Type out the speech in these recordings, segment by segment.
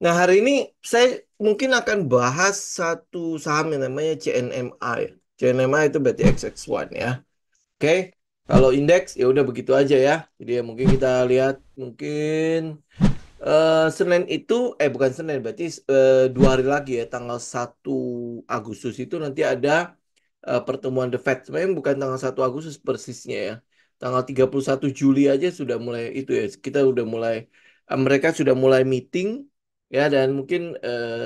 Nah, hari ini saya mungkin akan bahas satu saham yang namanya CNMA ya. CNMA itu berarti XX1 ya. Oke, kalau indeks ya udah begitu aja ya. Jadi ya mungkin kita lihat mungkin Senin itu bukan Senin berarti 2 hari lagi ya, tanggal 1 Agustus itu nanti ada pertemuan The Fed. Sebenarnya bukan tanggal 1 Agustus persisnya ya. Tanggal 31 Juli aja sudah mulai itu ya. Kita udah mulai mereka sudah mulai meeting ya, dan mungkin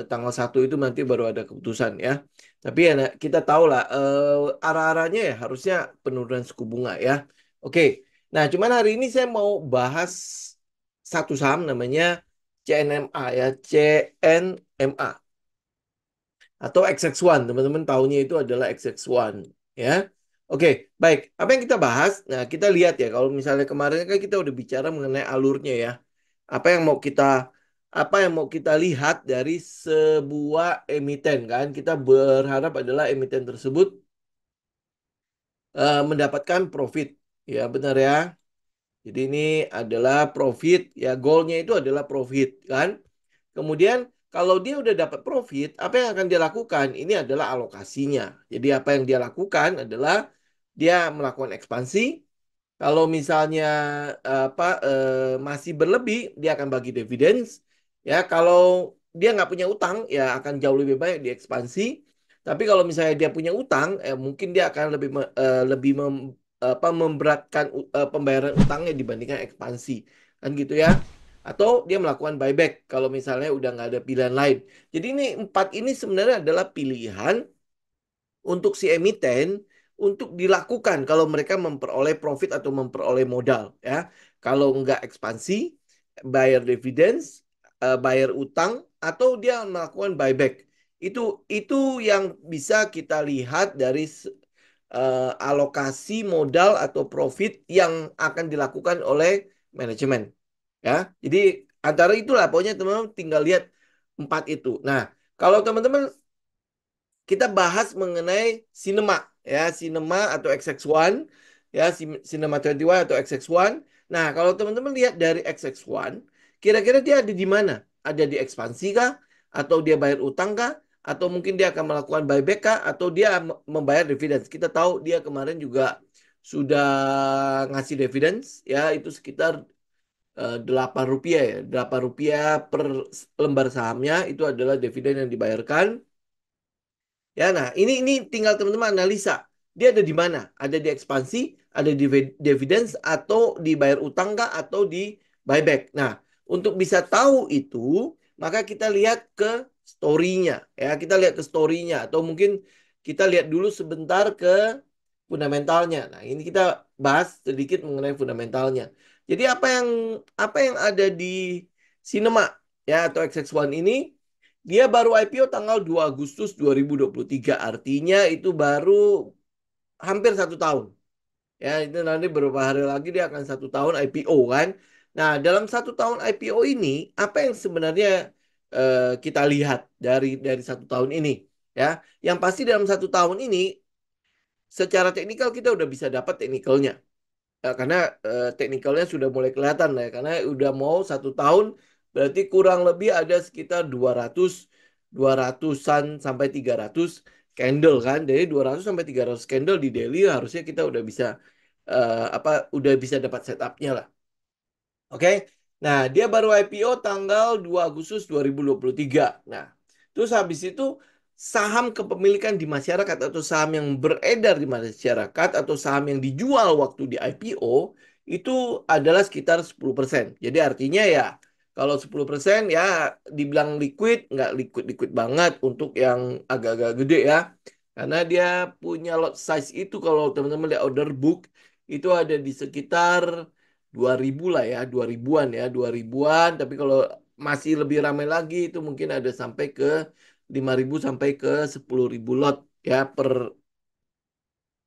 tanggal 1 itu nanti baru ada keputusan ya. Tapi ya kita tahu lah arah-arahnya ya harusnya penurunan suku bunga ya. Oke. Nah, cuman hari ini saya mau bahas satu saham namanya CNMA ya, CNMA atau XX1. Teman-teman tahunya itu adalah XX1 ya. Oke, baik. Apa yang kita bahas? Nah, kita lihat ya, kalau misalnya kemarin kan kita udah bicara mengenai alurnya ya. Apa yang mau kita lihat dari sebuah emiten kan? Kita berharap adalah emiten tersebut mendapatkan profit. Ya, benar ya. Jadi ini adalah profit ya, goalnya itu adalah profit kan. Kemudian kalau dia udah dapat profit, apa yang akan dia lakukan? Ini adalah alokasinya. Jadi apa yang dia lakukan adalah dia melakukan ekspansi. Kalau misalnya masih berlebih, dia akan bagi dividen. Ya, kalau dia nggak punya utang, ya akan jauh lebih baik di ekspansi. Tapi kalau misalnya dia punya utang, mungkin dia akan memberatkan pembayaran utangnya dibandingkan ekspansi, kan gitu ya. Atau dia melakukan buyback kalau misalnya udah nggak ada pilihan lain. Jadi ini empat ini sebenarnya adalah pilihan untuk si emiten untuk dilakukan kalau mereka memperoleh profit atau memperoleh modal ya. Kalau nggak ekspansi, bayar dividends, bayar utang, atau dia melakukan buyback. Itu yang bisa kita lihat dari alokasi modal atau profit yang akan dilakukan oleh manajemen ya. Jadi antara itulah pokoknya teman-teman tinggal lihat empat itu. Nah, kalau teman-teman kita bahas mengenai Cinema ya, Cinema atau XX1 ya, Cinema 21 atau XX1. Nah, kalau teman-teman lihat dari XX1, kira-kira dia ada di mana? Ada di ekspansi kah? Atau dia bayar utang kah? Atau mungkin dia akan melakukan buyback kah? Atau dia membayar dividen? Kita tahu dia kemarin juga sudah ngasih dividen ya, itu sekitar Rp8 ya. Rp8 per lembar sahamnya itu adalah dividen yang dibayarkan. Ya, nah ini tinggal teman-teman analisa. Dia ada di mana? Ada di ekspansi, ada di dividends, atau dibayar utang kah, atau di buyback. Nah, untuk bisa tahu itu, maka kita lihat ke story-nya. Ya, kita lihat ke story-nya. Atau mungkin kita lihat dulu sebentar ke fundamentalnya. Nah, ini kita bahas sedikit mengenai fundamentalnya. Jadi apa yang ada di Cinema ya atau XX1 ini, dia baru IPO tanggal 2 Agustus 2023. Artinya itu baru hampir 1 tahun. Ya, itu nanti beberapa hari lagi dia akan 1 tahun IPO kan. Nah, dalam 1 tahun IPO ini, apa yang sebenarnya kita lihat dari 1 tahun ini? Ya, yang pasti dalam 1 tahun ini, secara teknikal kita udah bisa dapat teknikalnya. Ya, karena teknikalnya sudah mulai kelihatan lah ya. Karena udah mau 1 tahun, berarti kurang lebih ada sekitar 200-an sampai 300 candle kan. Jadi 200 sampai 300 candle di daily harusnya kita udah bisa udah bisa dapat setupnya lah. Oke. Nah, dia baru IPO tanggal 2 Agustus 2023. Nah, terus habis itu saham kepemilikan di masyarakat atau saham yang beredar di masyarakat atau saham yang dijual waktu di IPO itu adalah sekitar 10%. Jadi artinya ya kalau 10% ya dibilang liquid, nggak liquid-liquid banget untuk yang agak-agak gede ya. Karena dia punya lot size itu, kalau teman-teman lihat order book itu ada di sekitar 2000 lah ya, 2000-an ya, 2000-an. Tapi kalau masih lebih ramai lagi itu mungkin ada sampai ke 5.000 sampai ke 10.000 lot ya per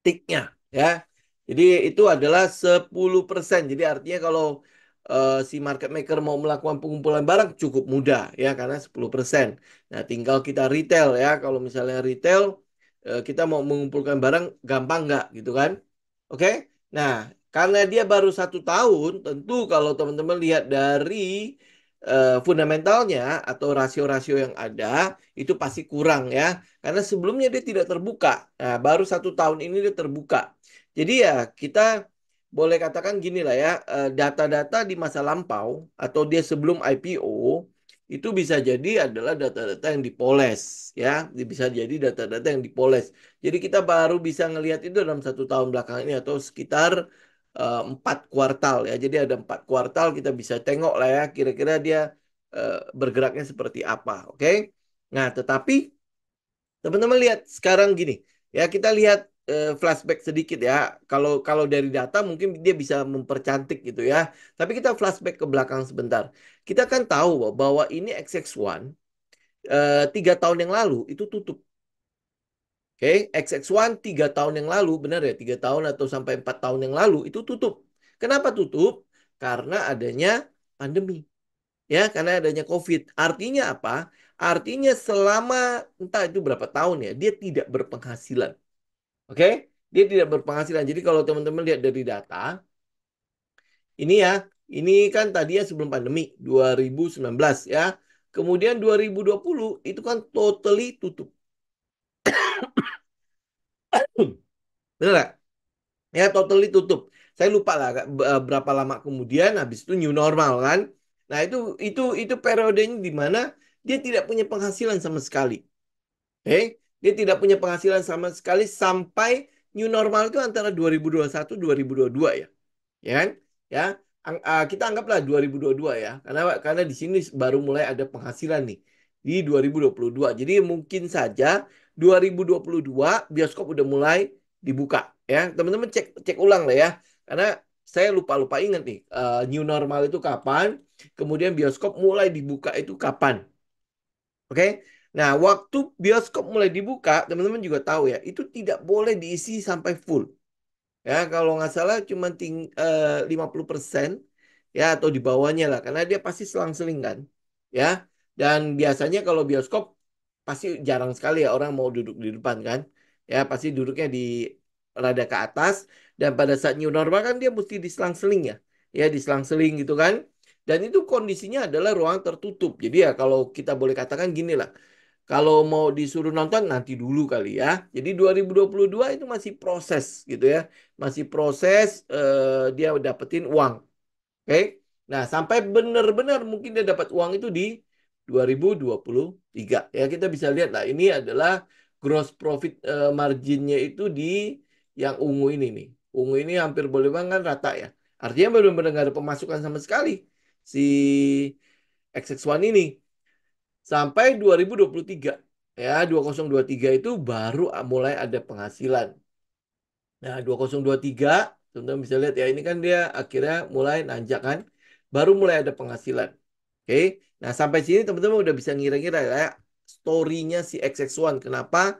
tiknya ya. Jadi itu adalah 10%. Jadi artinya kalau si market maker mau melakukan pengumpulan barang cukup mudah ya karena 10%. Nah, tinggal kita retail ya. Kalau misalnya retail kita mau mengumpulkan barang gampang nggak gitu kan? Oke. Nah, karena dia baru 1 tahun, tentu kalau teman-teman lihat dari fundamentalnya atau rasio-rasio yang ada itu pasti kurang ya. Karena sebelumnya dia tidak terbuka. Nah, baru 1 tahun ini dia terbuka. Jadi ya kita boleh katakan gini lah ya, data-data di masa lampau atau dia sebelum IPO itu bisa jadi adalah data-data yang dipoles ya, bisa jadi data-data yang dipoles. Jadi kita baru bisa ngelihat itu dalam 1 tahun belakangan ini atau sekitar 4 kuartal ya. Jadi ada 4 kuartal kita bisa tengok lah ya kira-kira dia bergeraknya seperti apa. Oke. Nah, tetapi teman-teman lihat sekarang gini ya, kita lihat flashback sedikit ya. Kalau kalau dari data mungkin dia bisa mempercantik gitu ya. Tapi kita flashback ke belakang sebentar. Kita kan tahu bahwa ini XX1 3 tahun yang lalu itu tutup. Oke, XX1 3 tahun yang lalu, benar ya, 3 tahun atau sampai 4 tahun yang lalu itu tutup. Kenapa tutup? Karena adanya pandemi, ya, karena adanya COVID. Artinya apa? Artinya selama entah itu berapa tahun ya, dia tidak berpenghasilan. Oke, dia tidak berpenghasilan. Jadi kalau teman-teman lihat dari data, ini ya, ini kan tadi ya sebelum pandemi 2019 ya. Kemudian 2020 itu kan totally tutup. Benar nggak? Ya, totally tutup. Saya lupa lah berapa lama kemudian habis itu new normal kan. Nah, itu periodenya di mana dia tidak punya penghasilan sama sekali. Oke, dia tidak punya penghasilan sama sekali sampai new normal itu antara 2021 2022 ya. Ya kan? Ya, kita anggaplah 2022 ya. Karena di sini baru mulai ada penghasilan nih di 2022. Jadi mungkin saja 2022 bioskop udah mulai dibuka ya. Teman-teman cek cek ulang lah ya. Karena saya lupa-lupa ingat nih new normal itu kapan, kemudian bioskop mulai dibuka itu kapan. Oke? Nah, waktu bioskop mulai dibuka, teman-teman juga tahu ya, itu tidak boleh diisi sampai full. Ya, kalau nggak salah cuma 50% ya atau di bawahnya lah karena dia pasti selang-seling kan. Ya. Dan biasanya kalau bioskop pasti jarang sekali ya orang mau duduk di depan kan. Ya, pasti duduknya di rada ke atas dan pada saat new normal kan dia mesti diselang-seling ya. Ya, diselang-seling gitu kan. Dan itu kondisinya adalah ruang tertutup. Jadi ya kalau kita boleh katakan gini lah. Kalau mau disuruh nonton nanti dulu kali ya. Jadi 2022 itu masih proses gitu ya. Masih proses dia dapetin uang. Oke. Nah, sampai benar-benar mungkin dia dapat uang itu di 2023. Ya, kita bisa lihat lah ini adalah gross profit marginnya itu di yang ungu ini nih. Ungu ini hampir boleh bilang kan rata ya. Artinya benar-benar nggak ada pemasukan sama sekali si XX1 ini sampai 2023 ya 2023 itu baru mulai ada penghasilan. Nah 2023 teman-teman bisa lihat ya ini kan dia akhirnya mulai nanjak kan baru mulai ada penghasilan. Oke, nah sampai sini teman-teman udah bisa ngira-ngira ya story-nya si XX1 kenapa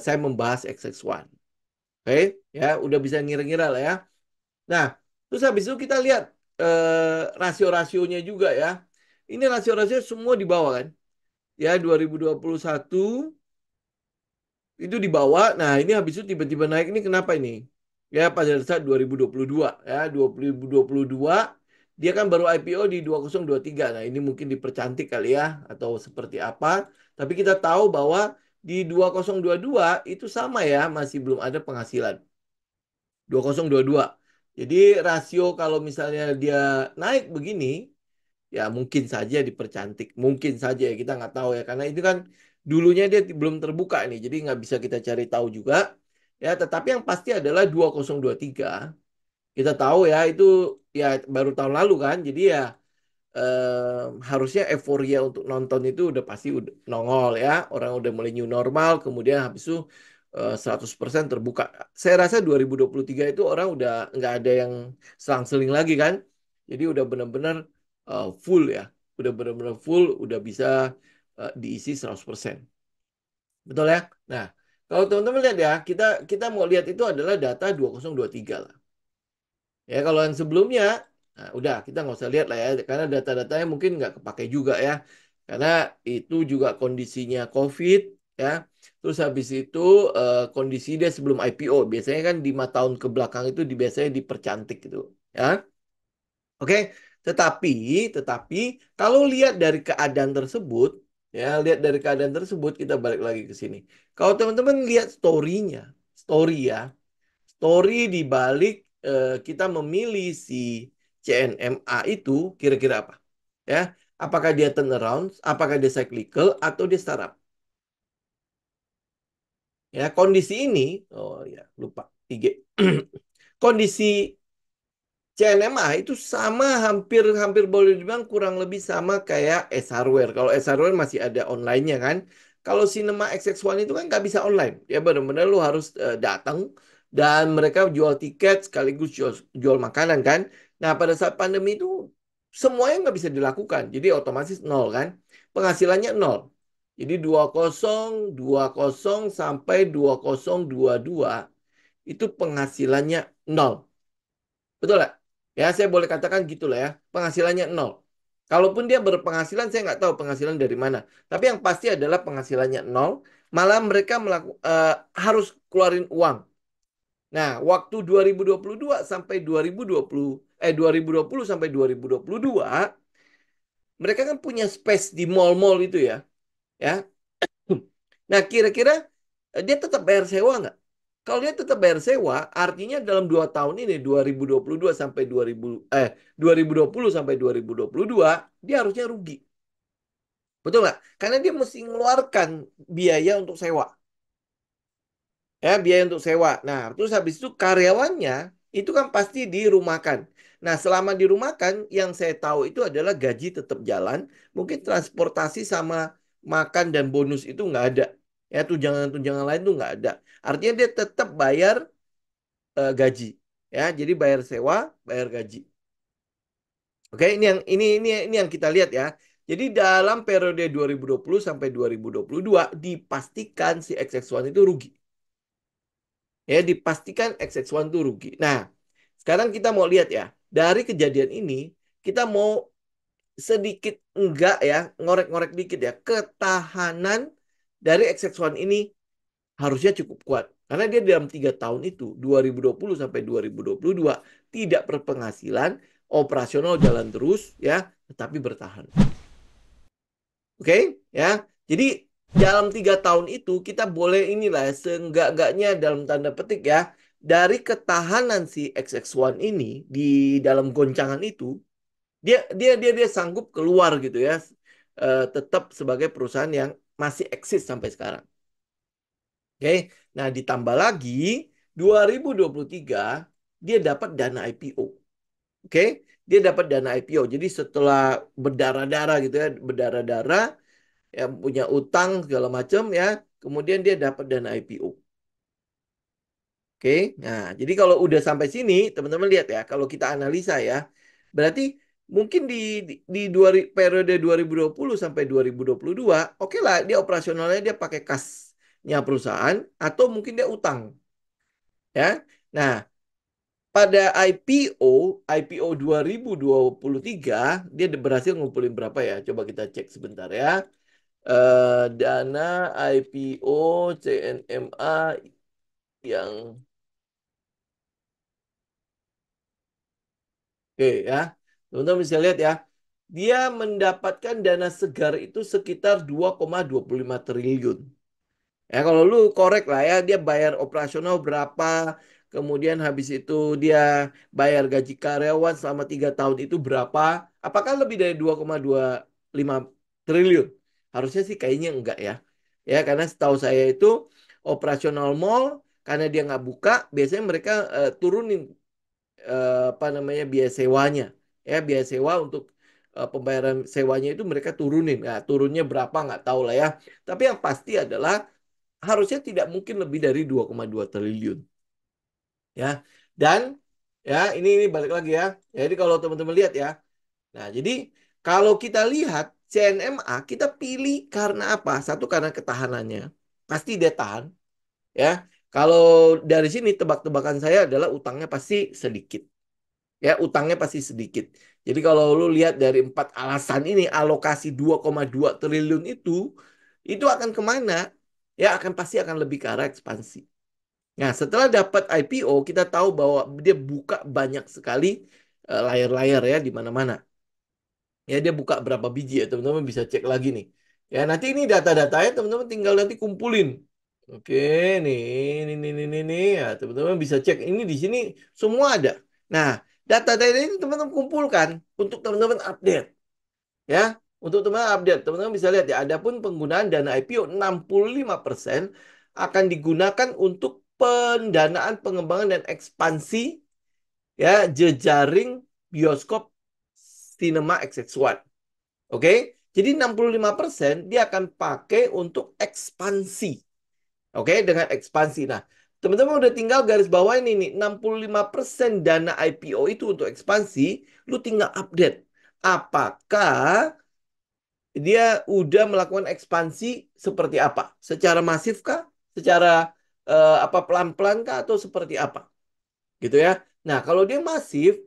saya membahas XX1. Oke, ya udah bisa ngira-ngira lah ya. Nah terus habis itu kita lihat rasio-rasionya juga ya. Ini rasio-rasio semua di bawah kan ya 2021 itu di bawah. Nah, ini habis itu tiba-tiba naik ini kenapa ini? Ya pada saat 2022 ya 2022 dia kan baru IPO di 2023. Nah, ini mungkin dipercantik kali ya atau seperti apa. Tapi kita tahu bahwa di 2022 itu sama ya masih belum ada penghasilan. 2022. Jadi rasio kalau misalnya dia naik begini ya mungkin saja dipercantik, mungkin saja ya kita nggak tahu ya karena itu kan dulunya dia belum terbuka nih, jadi nggak bisa kita cari tahu juga ya. Tetapi yang pasti adalah 2023 kita tahu ya itu ya baru tahun lalu kan, jadi ya harusnya euforia untuk nonton itu udah pasti udah nongol ya, orang udah mulai new normal, kemudian habis itu 100% terbuka. Saya rasa 2023 itu orang udah nggak ada yang selang-seling lagi kan. Jadi udah benar-benar full ya. Udah benar-benar full, udah bisa diisi 100%. Betul ya? Nah, kalau teman-teman lihat ya, kita kita mau lihat itu adalah data 2023 lah. Ya, kalau yang sebelumnya, nah, udah kita nggak usah lihat lah ya, karena data-datanya mungkin nggak kepake juga ya. Karena itu juga kondisinya COVID ya. Terus habis itu kondisi dia sebelum IPO. Biasanya kan 5 tahun ke belakang itu biasanya dipercantik gitu. Ya. Oke. Tetapi kalau lihat dari keadaan tersebut, ya lihat dari keadaan tersebut kita balik lagi ke sini. Kalau teman-teman lihat story-nya, story ya, story di balik kita memilih si CNMA itu kira-kira apa? Ya, apakah dia turnaround, apakah dia cyclical atau dia startup? Ya, kondisi ini, oh ya, lupa IG. Kondisi CNMA itu sama hampir boleh dibilang kurang lebih sama kayak S Hardware. Kalau S Hardware masih ada online-nya kan. Kalau Cinema XX1 itu kan nggak bisa online. Ya benar-benar lu harus datang dan mereka jual tiket sekaligus jual makanan kan. Nah pada saat pandemi itu semuanya nggak bisa dilakukan. Jadi otomatis nol kan. Penghasilannya nol. Jadi 2020 sampai 2022 itu penghasilannya nol. Betul nggak? Ya, saya boleh katakan gitulah ya. Penghasilannya nol. Kalaupun dia berpenghasilan, saya nggak tahu penghasilan dari mana. Tapi yang pasti adalah penghasilannya nol. Malah mereka harus keluarin uang. Nah, waktu 2022 sampai 2020 sampai 2022, mereka kan punya space di mall-mall itu ya. Ya, nah, kira-kira dia tetap bayar sewa nggak? Kalau dia tetap bayar sewa, artinya dalam 2 tahun ini 2022 sampai 2020 sampai 2022, dia harusnya rugi. Betul nggak? Karena dia mesti mengeluarkan biaya untuk sewa. Ya, biaya untuk sewa. Nah, terus habis itu karyawannya itu kan pasti dirumahkan. Nah, selama dirumahkan, yang saya tahu itu adalah gaji tetap jalan. Mungkin transportasi sama makan dan bonus itu nggak ada. Ya, tunjangan-tunjangan lain tuh nggak ada. Artinya dia tetap bayar gaji. Ya, jadi bayar sewa, bayar gaji. Oke, ini yang kita lihat ya. Jadi dalam periode 2020 sampai 2022 dipastikan si XX1 itu rugi. Ya, dipastikan XX1 itu rugi. Nah, sekarang kita mau lihat ya. Dari kejadian ini kita mau sedikit enggak ya, ngorek-ngorek dikit ya. Ketahanan dari XX1 ini harusnya cukup kuat. Karena dia dalam 3 tahun itu, 2020 sampai 2022, tidak berpenghasilan, operasional jalan terus, ya, tetapi bertahan. Oke, ya. Jadi dalam 3 tahun itu kita boleh inilah seenggak-enggaknya dalam tanda petik ya, dari ketahanan si XX1 ini di dalam goncangan itu, dia sanggup keluar gitu ya, tetap sebagai perusahaan yang masih eksis sampai sekarang. Oke, nah ditambah lagi 2023 dia dapat dana IPO. Oke, dia dapat dana IPO. Jadi setelah berdarah-darah gitu ya, berdarah-darah ya punya utang segala macam ya, kemudian dia dapat dana IPO. Oke, nah jadi kalau udah sampai sini teman-teman lihat ya, kalau kita analisa ya, berarti mungkin di periode 2020 sampai 2022, oke lah dia operasionalnya dia pakai kasnya perusahaan atau mungkin dia utang. Ya. Nah, pada IPO 2023 dia berhasil ngumpulin berapa ya? Coba kita cek sebentar ya. Dana IPO CNMA yang oke ya. Teman-teman bisa lihat ya. Dia mendapatkan dana segar itu sekitar 2,25 triliun. Ya kalau lu korek lah ya, dia bayar operasional berapa, kemudian habis itu dia bayar gaji karyawan selama 3 tahun itu berapa, apakah lebih dari 2,25 triliun? Harusnya sih kayaknya enggak ya. Ya karena setahu saya itu operasional mall, karena dia nggak buka, biasanya mereka turunin apa namanya biaya sewanya. Ya biaya sewa untuk pembayaran sewanya itu mereka turunin. Nah, turunnya berapa nggak tahu lah ya. Tapi yang pasti adalah harusnya tidak mungkin lebih dari 2,2 triliun. Ya. Dan ya ini balik lagi ya. Jadi kalau teman-teman lihat ya. Nah, jadi kalau kita lihat CNMA kita pilih karena apa? Satu karena ketahanannya. Pasti dia tahan ya. Kalau dari sini tebak-tebakan saya adalah utangnya pasti sedikit. Ya, utangnya pasti sedikit. Jadi kalau lu lihat dari 4 alasan ini alokasi 2,2 triliun itu akan kemana? Ya akan pasti akan lebih ke arah ekspansi. Nah, setelah dapat IPO, kita tahu bahwa dia buka banyak sekali layar-layar ya di mana-mana. Ya, dia buka berapa biji ya, teman-teman bisa cek lagi nih. Ya, nanti ini data-datanya teman-teman tinggal nanti kumpulin. Oke, nih, ini, ya, teman-teman bisa cek ini di sini semua ada. Nah, data-data ini teman-teman kumpulkan untuk teman-teman update, ya. Untuk teman-teman update, teman-teman bisa lihat ya, adapun penggunaan dana IPO 65% akan digunakan untuk pendanaan pengembangan dan ekspansi ya jejaring bioskop Cinema XX1. Oke, jadi 65% dia akan pakai untuk ekspansi. Oke, dengan ekspansi. Nah, teman-teman udah tinggal garis bawah ini nih, 65% dana IPO itu untuk ekspansi, lu tinggal update. Apakah dia udah melakukan ekspansi seperti apa? Secara masif kah? Secara apa pelan-pelan kah atau seperti apa? Gitu ya. Nah, kalau dia masif,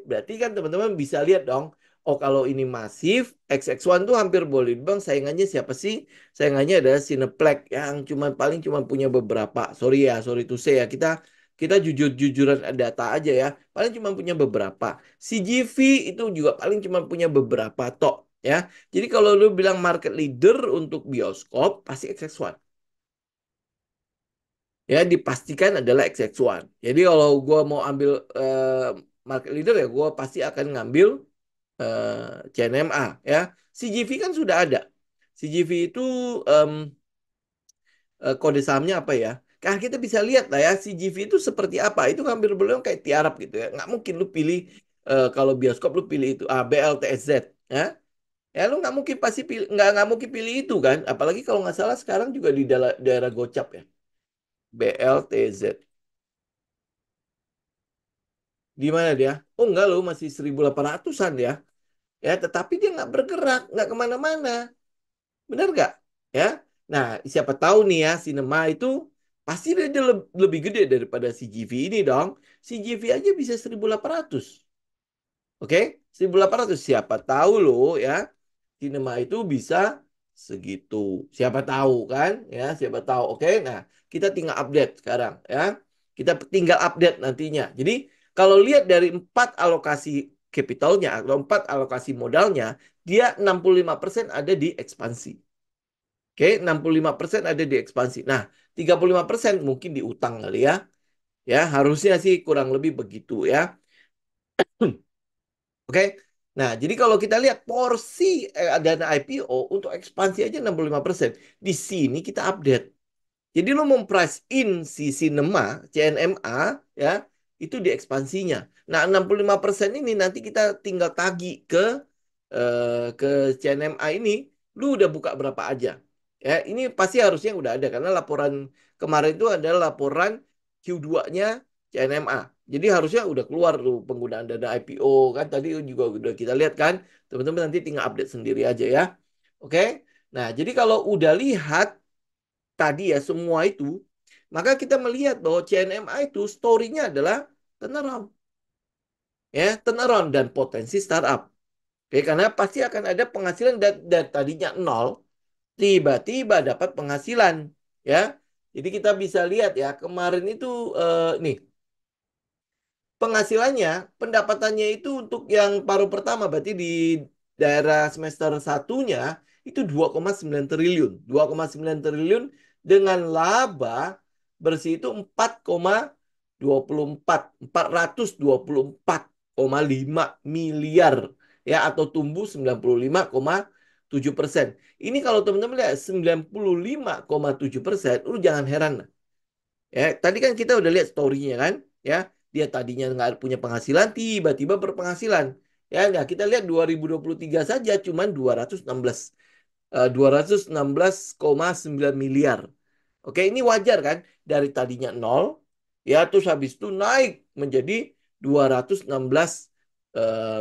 berarti kan teman-teman bisa lihat dong. Oh, kalau ini masif, XX1 tuh hampir boleh dibilang saingannya siapa sih? Saingannya adalah Cineplex yang paling cuma punya beberapa. Sorry ya, sorry to say ya. Kita jujur-jujuran data aja ya. Paling cuma punya beberapa. CGV itu juga paling cuma punya beberapa tok ya. Jadi kalau lu bilang market leader untuk bioskop, pasti XX1. Ya, dipastikan adalah XX1. Jadi kalau gue mau ambil market leader ya gue pasti akan ngambil CNMA ya. CGV kan sudah ada. CGV itu em, kode sahamnya apa ya? Kan kita bisa lihat lah ya CGV itu seperti apa. Itu hampir belum kayak tiarap gitu ya. Nggak mungkin lu pilih kalau bioskop lu pilih itu BLTSZ ya. Ya lu nggak mungkin pasti pilih nggak mungkin pilih itu kan. Apalagi kalau nggak salah sekarang juga di daerah Gocap ya. BLTZ. Di mana dia? Oh enggak loh, masih 1800-an ya. Ya, tetapi dia nggak bergerak, nggak kemana-mana. Benar nggak? Ya. Nah, siapa tahu nih ya, Cinema itu pasti dia lebih gede daripada CGV ini dong. CGV aja bisa 1800. Oke? 1800 siapa tahu loh ya. Cinema itu bisa segitu. Siapa tahu kan? Ya, siapa tahu. Oke, nah kita tinggal update sekarang ya. Kita tinggal update nantinya. Jadi kalau lihat dari 4 alokasi capitalnya atau 4 alokasi modalnya, dia 65% ada di ekspansi. Oke, 65% ada di ekspansi. Nah, 35% mungkin di utang kali ya. Ya, harusnya sih kurang lebih begitu ya. Oke. Nah, jadi kalau kita lihat porsi dana IPO untuk ekspansi aja 65%. Di sini kita update. Jadi lo memprice in si Cinema, CNMA, ya, itu di ekspansinya. Nah, 65% ini nanti kita tinggal tagih ke CNMA ini, lu udah buka berapa aja. Ya, ini pasti harusnya udah ada karena laporan kemarin itu adalah laporan Q2-nya CNMA. Jadi harusnya udah keluar tuh penggunaan dana IPO kan tadi juga udah kita lihat kan. Teman-teman nanti tinggal update sendiri aja ya. Oke. Nah, jadi kalau udah lihat tadi ya semua itu, maka kita melihat bahwa CNMA itu story-nya adalah turnaround. Ya, turnaround dan potensi startup. Oke, karena pasti akan ada penghasilan dari tadinya nol, tiba-tiba dapat penghasilan. Ya, jadi kita bisa lihat ya kemarin itu nih penghasilannya, pendapatannya itu untuk yang paruh pertama, berarti di daerah semester satunya itu 2,9 triliun. 2,9 triliun dengan laba bersih itu 4,24 424,5 miliar ya atau tumbuh 95,7%. Ini kalau teman-teman lihat 95,7%, lu jangan heran. Ya, tadi kan kita udah lihat story-nya kan, ya. Dia tadinya nggak punya penghasilan, tiba-tiba berpenghasilan. Ya, nah kita lihat 2023 saja cuman 216 miliar. Oke, ini wajar kan? Dari tadinya nol, ya terus habis itu naik menjadi 216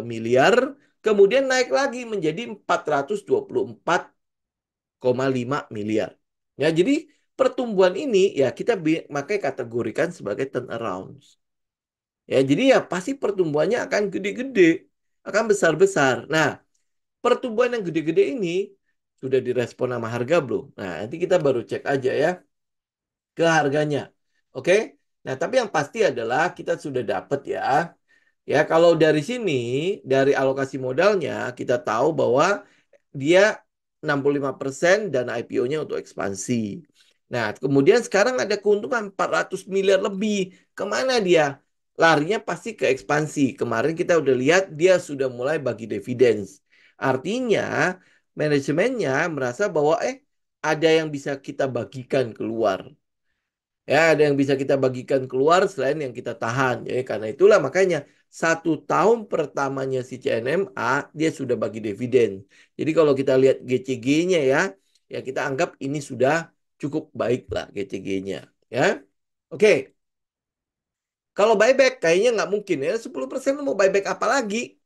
miliar, kemudian naik lagi menjadi 424,5 miliar. Ya, jadi pertumbuhan ini ya kita makai kategorikan sebagai turnaround. Ya, jadi ya pasti pertumbuhannya akan gede-gede, akan besar-besar. Nah, pertumbuhan yang gede-gede ini sudah direspon sama harga belum? Nah, nanti kita baru cek aja ya ke harganya. Oke? Nah, tapi yang pasti adalah kita sudah dapat ya Ya, kalau dari sini, dari alokasi modalnya, kita tahu bahwa dia 65% dan IPO-nya untuk ekspansi. Nah, kemudian sekarang ada keuntungan 400 miliar lebih. Kemana dia? Larinya pasti ke ekspansi. Kemarin kita udah lihat dia sudah mulai bagi dividen. Artinya, manajemennya merasa bahwa ada yang bisa kita bagikan keluar. Ya, ada yang bisa kita bagikan keluar selain yang kita tahan. Ya, karena itulah makanya 1 tahun pertamanya si CNMA dia sudah bagi dividen. Jadi kalau kita lihat GCG-nya ya, ya kita anggap ini sudah cukup baik lah GCG-nya. Ya, oke. Kalau buyback kayaknya nggak mungkin ya. 10% mau buyback apa lagi?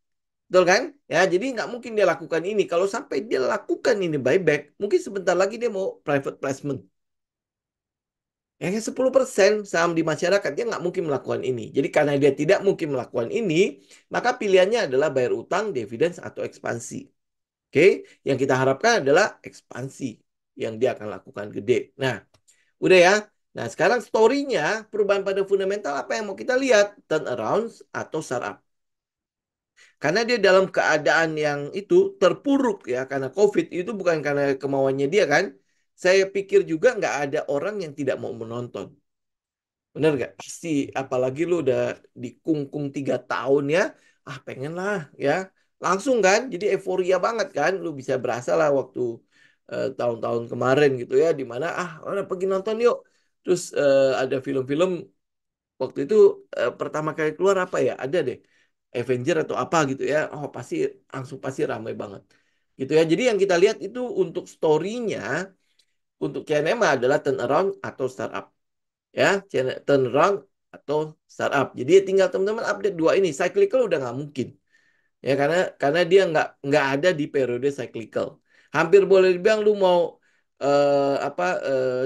Betul kan? Ya, jadi nggak mungkin dia lakukan ini. Kalau sampai dia lakukan ini buyback, mungkin sebentar lagi dia mau private placement. Ya, 10% saham di masyarakat dia nggak mungkin melakukan ini. Jadi karena dia tidak mungkin melakukan ini, maka pilihannya adalah bayar utang, dividen, atau ekspansi. Oke, yang kita harapkan adalah ekspansi yang dia akan lakukan gede. Nah, udah ya. Nah, sekarang story-nya perubahan pada fundamental apa yang mau kita lihat? Turnaround atau startup. Karena dia dalam keadaan yang itu terpuruk ya karena COVID itu bukan karena kemauannya dia kan. Saya pikir juga nggak ada orang yang tidak mau menonton. Bener gak? Pasti, apalagi lu udah dikungkung 3 tahun ya, pengen lah ya. Langsung kan, jadi euforia banget kan. Lu bisa berasa lah waktu tahun-tahun kemarin gitu ya, dimana udah pergi nonton yuk. Terus ada film-film waktu itu pertama kali keluar apa ya? Ada deh, Avenger atau apa gitu ya. Oh pasti, langsung pasti ramai banget. Gitu ya, jadi yang kita lihat itu untuk story-nya, untuk CNM adalah turnaround atau startup ya, turnaround atau startup. Jadi tinggal teman-teman update dua ini. Cyclical udah nggak mungkin ya karena dia nggak ada di periode cyclical. Hampir boleh dibilang lu mau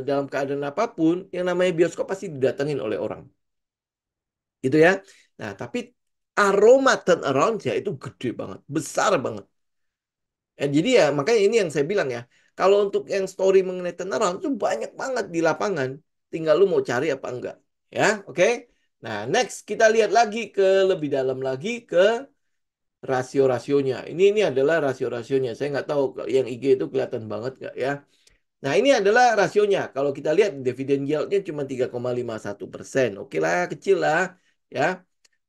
dalam keadaan apapun yang namanya bioskop pasti didatengin oleh orang. Gitu ya. Nah, tapi aroma turnaround ya itu gede banget, besar banget. Jadi ya makanya ini yang saya bilang ya. Kalau untuk yang story mengenai turnaround itu banyak banget di lapangan. Tinggal lu mau cari apa enggak. Ya, oke. Nah, next kita lihat lagi ke lebih dalam lagi ke rasio-rasionya. Ini adalah rasio-rasionya. Saya nggak tahu yang IG itu kelihatan banget nggak ya. Nah, ini adalah rasionya. Kalau kita lihat dividen yieldnya cuma 3,51%. Oke lah, kecil lah. Ya,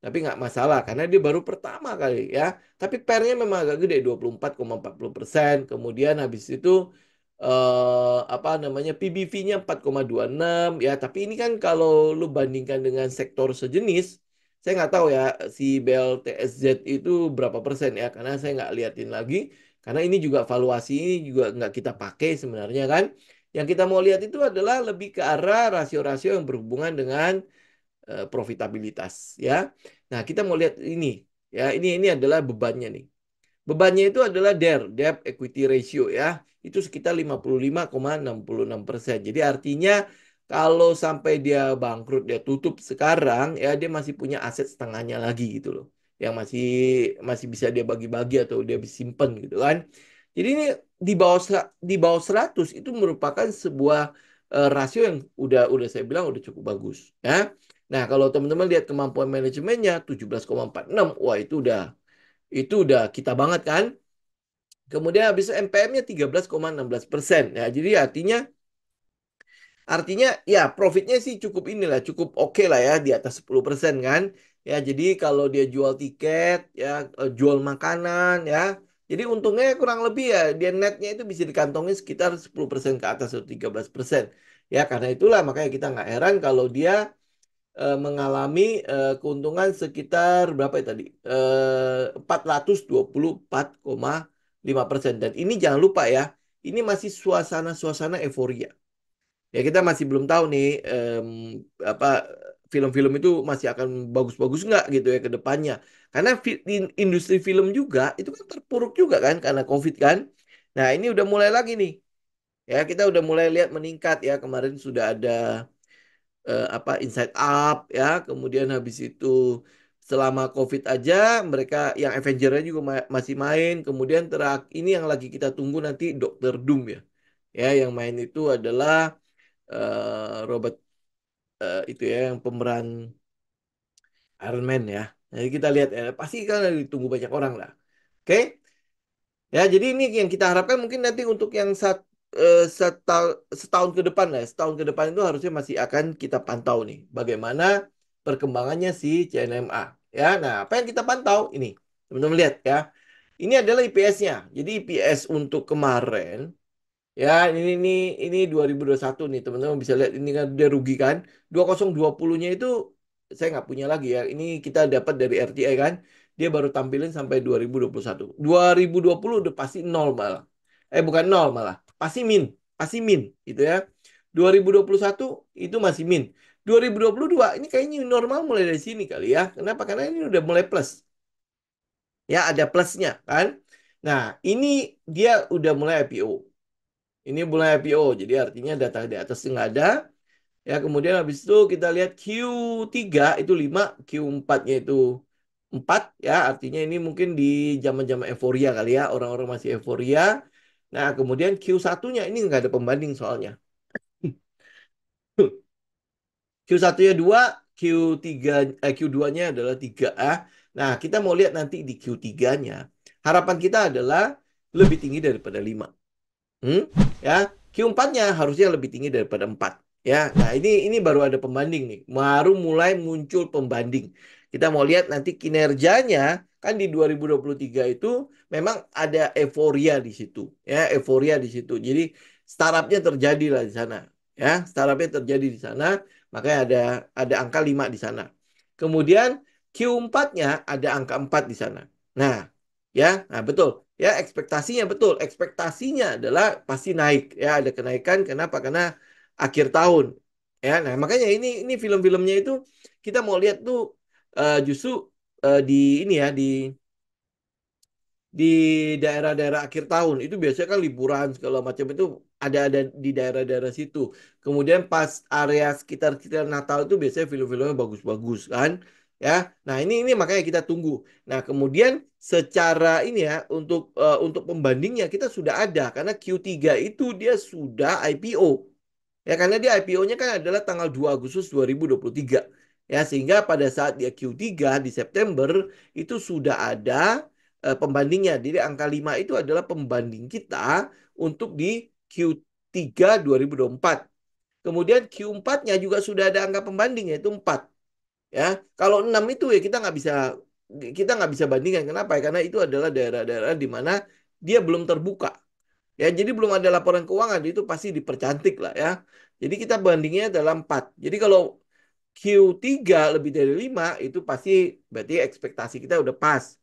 tapi nggak masalah karena dia baru pertama kali ya. Tapi pernya memang agak gede 24,40%. Kemudian habis itu apa namanya PBV-nya 4,26 ya. Tapi ini kan kalau lu bandingkan dengan sektor sejenis, saya nggak tahu ya si BLTSZ itu berapa persen ya karena saya nggak liatin lagi. Karena ini juga valuasi ini juga nggak kita pakai sebenarnya kan. Yang kita mau lihat itu adalah lebih ke arah rasio-rasio yang berhubungan dengan profitabilitas ya. Nah, kita mau lihat ini ya. Ini adalah bebannya nih. Bebannya itu adalah debt equity ratio ya. Itu sekitar 55,66%. Jadi artinya kalau sampai dia bangkrut, dia tutup sekarang ya dia masih punya aset setengahnya lagi gitu loh. Yang masih masih bisa dia bagi-bagi atau dia simpen gitu kan. Jadi ini di bawah 100 itu merupakan sebuah rasio yang udah saya bilang udah cukup bagus ya. Nah, kalau teman-teman lihat kemampuan manajemennya 17,46, wah itu udah kita banget kan. Kemudian habis itu MPM-nya 13,16%. Ya, jadi artinya ya profitnya sih cukup inilah, cukup oke lah ya di atas 10% kan. Ya, jadi kalau dia jual tiket ya, jual makanan ya. Jadi untungnya kurang lebih ya dia netnya itu bisa dikantongin sekitar 10% ke atas atau 13%. Ya, karena itulah makanya kita nggak heran kalau dia mengalami keuntungan sekitar berapa ya tadi? 424,5%. Dan ini jangan lupa ya, ini masih suasana-suasana euforia. Ya kita masih belum tahu nih apa film-film itu masih akan bagus-bagus nggak gitu ya ke depannya. Karena industri film juga itu kan terpuruk juga kan karena COVID kan. Nah ini udah mulai lagi nih. Ya kita udah mulai lihat meningkat ya. Kemarin sudah ada Inside Up ya, kemudian habis itu selama COVID aja mereka yang Avenger-nya juga masih main, kemudian ini yang lagi kita tunggu nanti Doctor Doom ya. Ya, yang main itu adalah Robert itu ya yang pemeran Iron Man ya. Jadi kita lihat ya, pasti kan ditunggu banyak orang lah. Oke. Ya, jadi ini yang kita harapkan mungkin nanti untuk yang setahun ke depan lah. Setahun ke depan itu harusnya masih akan kita pantau nih. Bagaimana perkembangannya si CNMA. Ya, nah apa yang kita pantau ini? Teman-teman lihat ya. Ini adalah IPS-nya. Jadi IPS untuk kemarin. Ya, ini 2021 nih, teman-teman bisa lihat ini kan dia rugi kan. 2020-nya itu saya nggak punya lagi ya. Ini kita dapat dari RTI kan. Dia baru tampilin sampai 2021. 2020 udah pasti nol malah. Bukan nol malah. Pasti min. Pasti min gitu ya. 2021 itu masih min. 2022 ini kayaknya normal mulai dari sini kali ya. Kenapa? Karena ini udah mulai plus. Ya, ada plusnya kan. Nah, ini dia udah mulai IPO. Ini mulai IPO, jadi artinya data di atas nggak ada. Ya, kemudian habis itu kita lihat Q3 itu 5, Q4-nya itu 4. Ya, artinya ini mungkin di zaman-zaman euforia kali ya, orang-orang masih euforia. Nah, kemudian Q1-nya ini nggak ada pembanding soalnya. Q1-nya 2, Q3, Q2-nya adalah 3A. Nah, kita mau lihat nanti di Q3-nya. Harapan kita adalah lebih tinggi daripada 5. Hmm? Ya, Q4-nya harusnya lebih tinggi daripada 4. Ya, nah ini baru ada pembanding nih. Baru mulai muncul pembanding. Kita mau lihat nanti kinerjanya kan di 2023 itu memang ada euforia di situ. Ya, euforia di situ. Jadi startupnya terjadi lah di sana. Ya, startupnya terjadi di sana. Makanya ada angka 5 di sana. Kemudian Q4-nya ada angka 4 di sana. Nah, ya, nah betul. Ya, ekspektasinya betul. Ekspektasinya adalah pasti naik. Ya, ada kenaikan. Kenapa? Karena akhir tahun. Ya, nah makanya ini film-filmnya itu kita mau lihat tuh justru di ini ya di daerah-daerah akhir tahun itu biasanya kan liburan segala macam itu ada di daerah-daerah situ. Kemudian pas area sekitar-sekitar Natal itu biasanya film-filmnya bagus-bagus kan. Ya. Nah, ini makanya kita tunggu. Nah, kemudian secara ini ya untuk pembandingnya kita sudah ada karena Q3 itu dia sudah IPO. Ya, karena dia IPO-nya kan adalah tanggal 2 Agustus 2023. Ya, sehingga pada saat dia Q3 di September itu sudah ada pembandingnya. Jadi angka 5 itu adalah pembanding kita untuk di Q3 2024. Kemudian Q4-nya juga sudah ada angka pembanding yaitu 4. Ya, kalau 6 itu ya kita nggak bisa bandingkan. Kenapa? Ya? Karena itu adalah daerah-daerah di mana dia belum terbuka. Ya, jadi belum ada laporan keuangan itu pasti dipercantik lah ya. Jadi kita bandingnya dalam 4. Jadi kalau Q3 lebih dari 5 itu pasti berarti ekspektasi kita udah pas.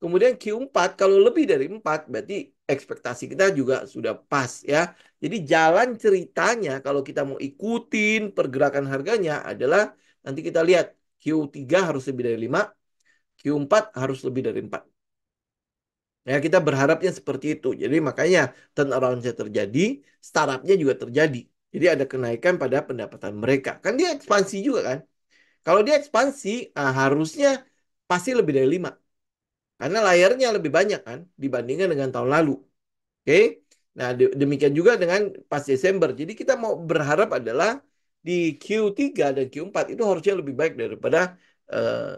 Kemudian Q4 kalau lebih dari 4 berarti ekspektasi kita juga sudah pas ya. Jadi jalan ceritanya kalau kita mau ikutin pergerakan harganya adalah nanti kita lihat Q3 harus lebih dari 5, Q4 harus lebih dari 4. Ya, kita berharapnya seperti itu. Jadi makanya turnaround-nya terjadi, startup-nya juga terjadi. Jadi ada kenaikan pada pendapatan mereka. Kan dia ekspansi juga kan. Kalau dia ekspansi, harusnya pasti lebih dari 5. Karena layarnya lebih banyak kan dibandingkan dengan tahun lalu. Oke. Nah, demikian juga dengan pas Desember. Jadi kita mau berharap adalah di Q3 dan Q4 itu harusnya lebih baik daripada eh,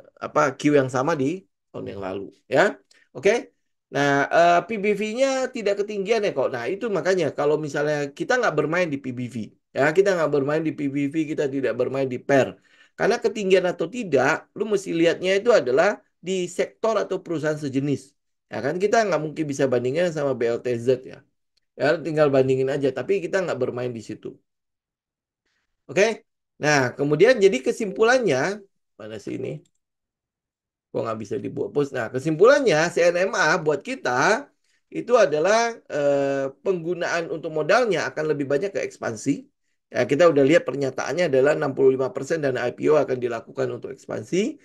Q yang sama di tahun yang lalu, ya. Oke. Nah, PBV-nya tidak ketinggian ya kok. Nah, itu makanya kalau misalnya kita nggak bermain di PBV, ya kita nggak bermain di PBV, kita tidak bermain di PER. Karena ketinggian atau tidak, lu mesti lihatnya itu adalah di sektor atau perusahaan sejenis. Ya kan kita nggak mungkin bisa bandingkan sama BLTZ ya. Ya tinggal bandingin aja. Tapi kita nggak bermain di situ. Oke? Nah kemudian jadi kesimpulannya mana sih ini? Kok nggak bisa dibuat post? Nah kesimpulannya CNMA buat kita itu adalah penggunaan untuk modalnya akan lebih banyak ke ekspansi. Ya, kita udah lihat pernyataannya adalah 65% dana IPO akan dilakukan untuk ekspansi.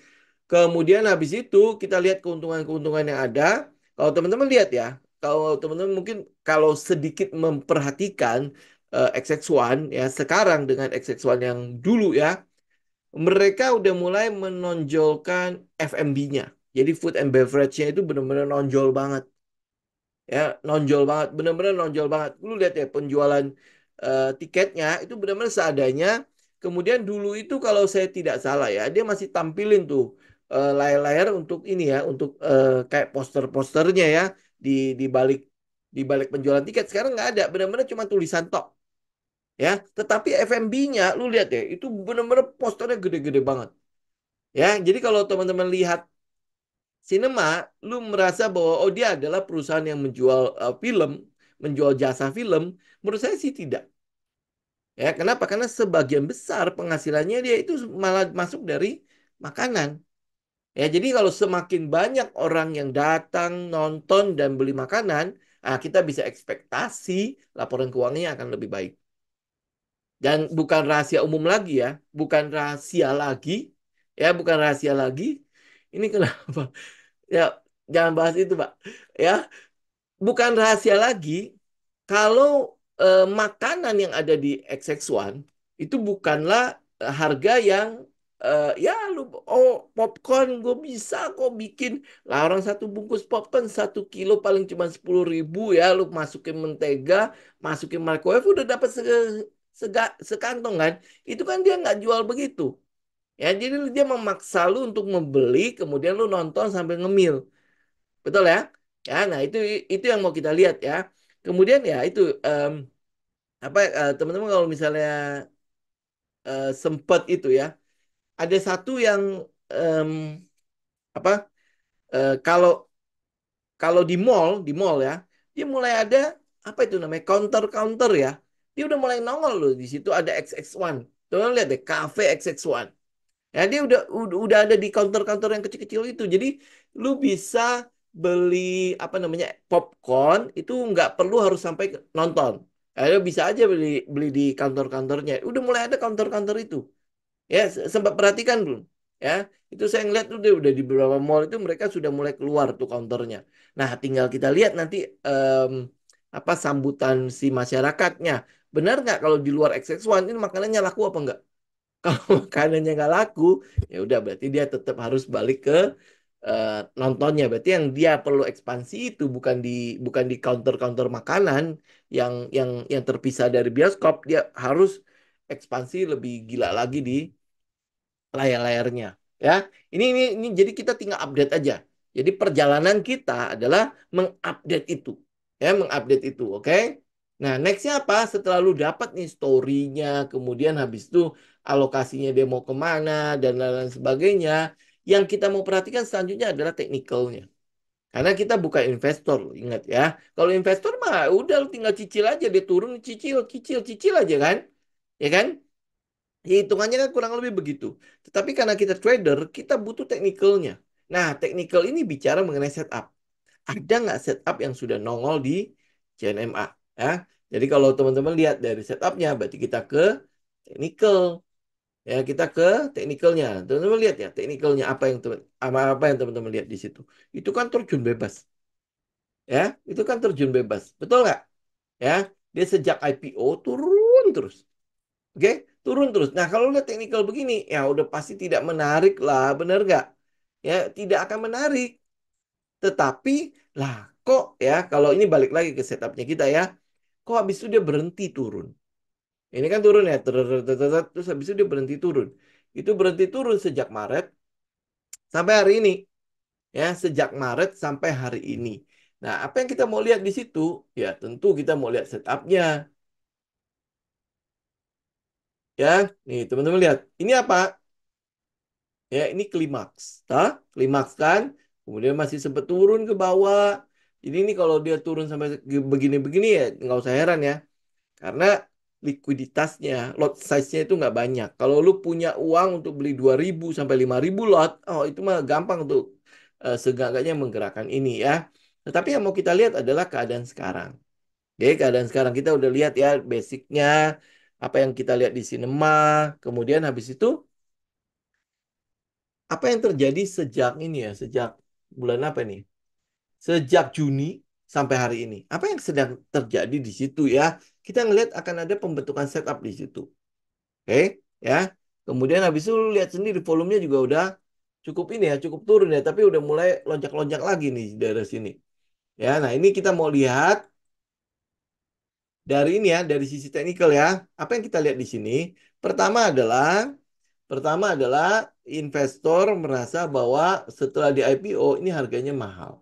Kemudian habis itu kita lihat keuntungan-keuntungan yang ada. Kalau teman-teman lihat ya, kalau teman-teman mungkin kalau sedikit memperhatikan XX1 ya sekarang dengan XX1 yang dulu ya, mereka udah mulai menonjolkan FMB-nya. Jadi food and beverage-nya itu benar-benar nonjol banget. Ya, nonjol banget, benar-benar nonjol banget. Lu lihat ya penjualan tiketnya itu benar-benar seadanya. Kemudian dulu itu kalau saya tidak salah ya, dia masih tampilin tuh layar-layar untuk ini ya, untuk kayak poster-posternya ya di di balik di balik penjualan tiket. Sekarang nggak ada, benar-benar cuma tulisan tok ya. Tetapi F&B-nya lu lihat ya, itu benar-benar posternya gede-gede banget. Ya, jadi kalau teman-teman lihat sinema, lu merasa bahwa oh dia adalah perusahaan yang menjual film, menjual jasa film. Menurut saya sih tidak. Ya, kenapa? Karena sebagian besar penghasilannya dia itu malah masuk dari makanan. Ya, jadi kalau semakin banyak orang yang datang, nonton dan beli makanan, kita bisa ekspektasi laporan keuangannya akan lebih baik. Dan bukan rahasia umum lagi ya, bukan rahasia lagi, ya bukan rahasia lagi. Ini kenapa? Ya, jangan bahas itu, Pak. Ya, bukan rahasia lagi kalau makanan yang ada di XX1 itu bukanlah harga yang ya lu oh popcorn gue bisa kok bikin lah orang satu bungkus popcorn 1 kilo paling cuma 10.000 ya lu masukin mentega masukin microwave udah dapat sekantong kan itu kan dia nggak jual begitu ya jadi dia memaksa lu untuk membeli kemudian lu nonton sambil ngemil. Betul ya? Ya, nah itu yang mau kita lihat ya. Kemudian ya itu apa teman-teman kalau misalnya sempat itu ya, ada satu yang em, apa kalau kalau di mall ya, dia mulai ada apa itu namanya counter-counter ya. Dia udah mulai nongol loh di situ ada XX1. Tuh lihat deh, cafe XX1. Ya, dia udah ada di counter-counter yang kecil-kecil itu. Jadi lu bisa beli apa namanya popcorn itu nggak perlu harus sampai nonton. Lu bisa aja beli beli di counter-counternya. Udah mulai ada counter-counter itu. Ya, sempat perhatikan belum? Ya, itu saya ngeliat udah di beberapa mall itu mereka sudah mulai keluar tuh counternya. Nah, tinggal kita lihat nanti em, apa sambutan si masyarakatnya. Benar nggak kalau di luar XX1 ini makanannya laku apa enggak? Kalau makanannya nggak laku, ya udah berarti dia tetap harus balik ke nontonnya. Berarti yang dia perlu ekspansi itu bukan di counter-counter makanan yang terpisah dari bioskop, dia harus ekspansi lebih gila lagi di layar-layarnya. Ya, ini jadi kita tinggal update aja. Jadi perjalanan kita adalah mengupdate itu, ya mengupdate itu, oke? Nah, nextnya apa? Setelah lu dapat nih story-nya, kemudian habis itu alokasinya dia mau kemana dan lain-lain sebagainya. Yang kita mau perhatikan selanjutnya adalah teknikalnya. Karena kita bukan investor, loh, ingat ya. Kalau investor mah udah lu tinggal cicil aja, dia turun cicil, cicil, cicil aja kan, ya kan? Ya, hitungannya kan kurang lebih begitu. Tetapi karena kita trader, kita butuh teknikalnya. Nah, teknikal ini bicara mengenai setup. Ada nggak setup yang sudah nongol di CNMA? Ya, jadi kalau teman-teman lihat dari setupnya, berarti kita ke teknikal. Ya, kita ke teknikalnya. Teman-teman lihat ya, teknikalnya apa yang teman-teman lihat di situ. Itu kan terjun bebas. Ya, itu kan terjun bebas. Betul nggak? Ya, dia sejak IPO turun terus. Oke, turun terus. Nah, kalau lihat teknikal begini, ya udah pasti tidak menarik lah, bener nggak? Ya, tidak akan menarik. Tetapi, lah kok ya, kalau ini balik lagi ke setupnya kita ya, kok habis itu dia berhenti turun. Ini kan turun ya, terus habis itu dia berhenti turun. Itu berhenti turun sejak Maret sampai hari ini. Ya, sejak Maret sampai hari ini. Nah, apa yang kita mau lihat di situ? Ya, tentu kita mau lihat setupnya. Ya, nih teman-teman lihat. Ini apa? Ya, ini klimaks. Klimaks kan. Kemudian masih sempat turun ke bawah. Jadi ini kalau dia turun sampai begini-begini ya nggak usah heran ya. Karena likuiditasnya, lot size-nya itu nggak banyak. Kalau lu punya uang untuk beli 2.000 sampai 5.000 lot, oh itu mah gampang untuk segaganya menggerakkan ini ya. Tetapi yang mau kita lihat adalah keadaan sekarang. Oke, keadaan sekarang kita udah lihat ya basicnya, apa yang kita lihat di sinema. Kemudian habis itu apa yang terjadi sejak ini ya, sejak bulan apa nih? Sejak Juni sampai hari ini. Apa yang sedang terjadi di situ ya? Kita ngelihat akan ada pembentukan setup di situ. Oke, ya. Kemudian habis itu lu lihat sendiri volumenya juga udah cukup ini ya, cukup turun ya, tapi udah mulai lonjak-lonjak lagi nih dari sini. Ya, nah ini kita mau lihat dari ini ya, dari sisi teknikal ya. Apa yang kita lihat di sini? Pertama adalah Pertama adalah investor merasa bahwa setelah di IPO ini harganya mahal.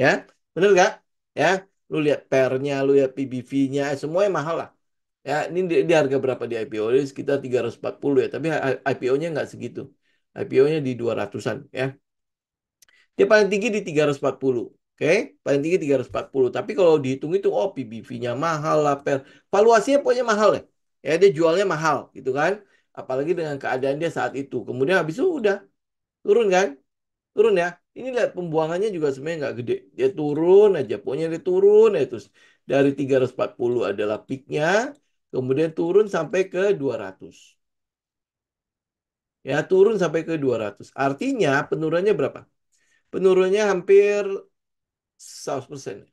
Ya, bener nggak? Ya, lu lihat pernya, lu lihat PBV-nya, semuanya mahal lah. Ya, ini di harga berapa di IPO? Ini sekitar 340 ya, tapi IPO-nya nggak segitu. IPO-nya di 200-an ya. Dia paling tinggi di 340. Oke, paling tinggi 340. Tapi kalau dihitung itu, oh PBV-nya mahal lah, valuasinya pokoknya mahal ya. Ya, dia jualnya mahal gitu kan. Apalagi dengan keadaan dia saat itu. Kemudian habis itu udah turun kan? Turun ya. Ini lihat pembuangannya juga sebenarnya nggak gede. Dia turun aja, pokoknya dia turun ya terus dari 340 adalah peaknya, kemudian turun sampai ke 200. Ya, turun sampai ke 200. Artinya penurunannya berapa? Penurunannya hampir 100%.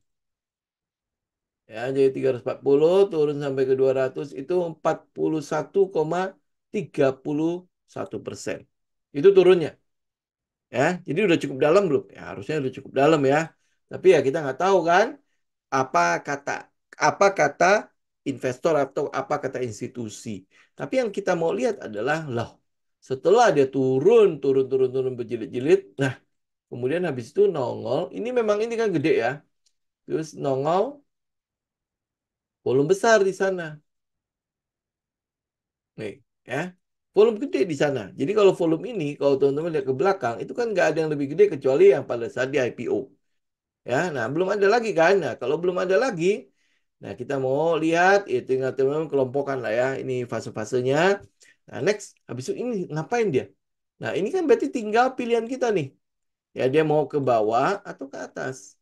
Ya, jadi 340 turun sampai ke 200 itu 41,31%. Itu turunnya. Ya, jadi udah cukup dalam belum? Ya, harusnya udah cukup dalam ya. Tapi ya kita nggak tahu kan apa kata apa kata investor atau apa kata institusi. Tapi yang kita mau lihat adalah loh, setelah dia turun turun turun turun berjilid-jilid, nah kemudian habis itu nongol. Ini memang ini kan gede ya. Terus nongol volume besar di sana. Nih, ya. Volume gede di sana. Jadi kalau volume ini, kalau teman-teman lihat ke belakang, itu kan nggak ada yang lebih gede kecuali yang pada saat di IPO. Ya, nah belum ada lagi kan. Nah, kalau belum ada lagi, nah kita mau lihat, ya tinggal teman-teman kelompokkan lah ya. Ini fase-fasenya. Nah, next, habis itu ini ngapain dia? Nah, ini kan berarti tinggal pilihan kita nih. Ya, dia mau ke bawah atau ke atas.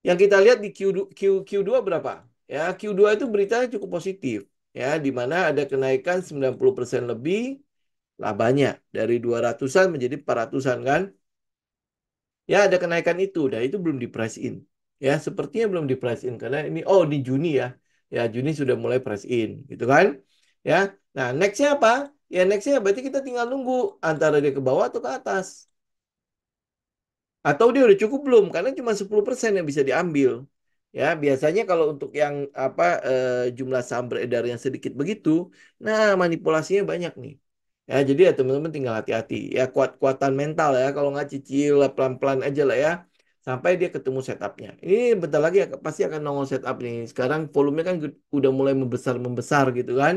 Yang kita lihat di Q2 berapa? Ya, Q2 itu beritanya cukup positif. Ya, di mana ada kenaikan 90% lebih labanya dari 200-an menjadi 400-an kan. Ya, ada kenaikan itu dan itu belum di price in. Ya, sepertinya belum di price in karena ini oh di Juni ya. Ya, Juni sudah mulai price in gitu kan. Ya. Nah, nextnya apa? Ya, nextnya berarti kita tinggal nunggu antara dia ke bawah atau ke atas. Atau dia udah cukup belum? Karena cuma 10% yang bisa diambil. Ya, biasanya kalau untuk yang apa jumlah saham beredar yang sedikit begitu, nah manipulasinya banyak nih. Ya, jadi ya teman-teman tinggal hati-hati. Ya, kuat-kuatan mental ya. Kalau nggak cicil pelan-pelan aja lah ya. Sampai dia ketemu setupnya. Ini bentar lagi pasti akan nongol setup nih. Sekarang volumenya kan udah mulai membesar-membesar gitu kan.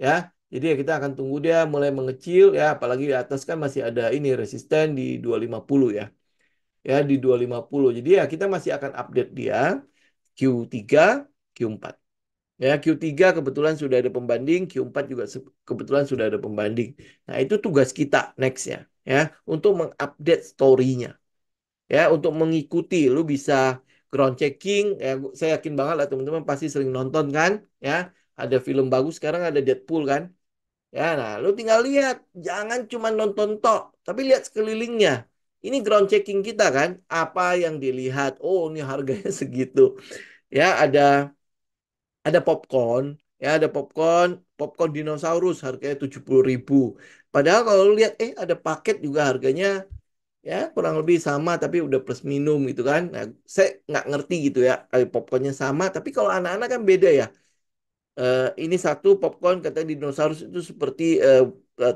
Ya, jadi ya kita akan tunggu dia mulai mengecil ya. Apalagi di atas kan masih ada ini resisten di 250 ya ya di 250. Jadi ya kita masih akan update dia Q3, Q4. Ya, Q3 kebetulan sudah ada pembanding, Q4 juga kebetulan sudah ada pembanding. Nah, itu tugas kita nextnya ya untuk mengupdate story-nya. Ya, untuk mengikuti lu bisa ground checking ya saya yakin banget lah teman-teman pasti sering nonton kan ya. Ada film bagus sekarang ada Deadpool kan. Ya, nah, lu tinggal lihat, jangan cuma nonton tok, tapi lihat sekelilingnya. Ini ground checking kita kan, apa yang dilihat? Oh, ini harganya segitu. Ya, ada popcorn, ya ada popcorn, popcorn dinosaurus harganya 70.000. Padahal kalau lu lihat, ada paket juga harganya ya kurang lebih sama, tapi udah plus minum gitu kan. Nah, saya nggak ngerti gitu ya, popcornnya sama, tapi kalau anak-anak kan beda ya. Ini satu popcorn kata dinosaurus itu seperti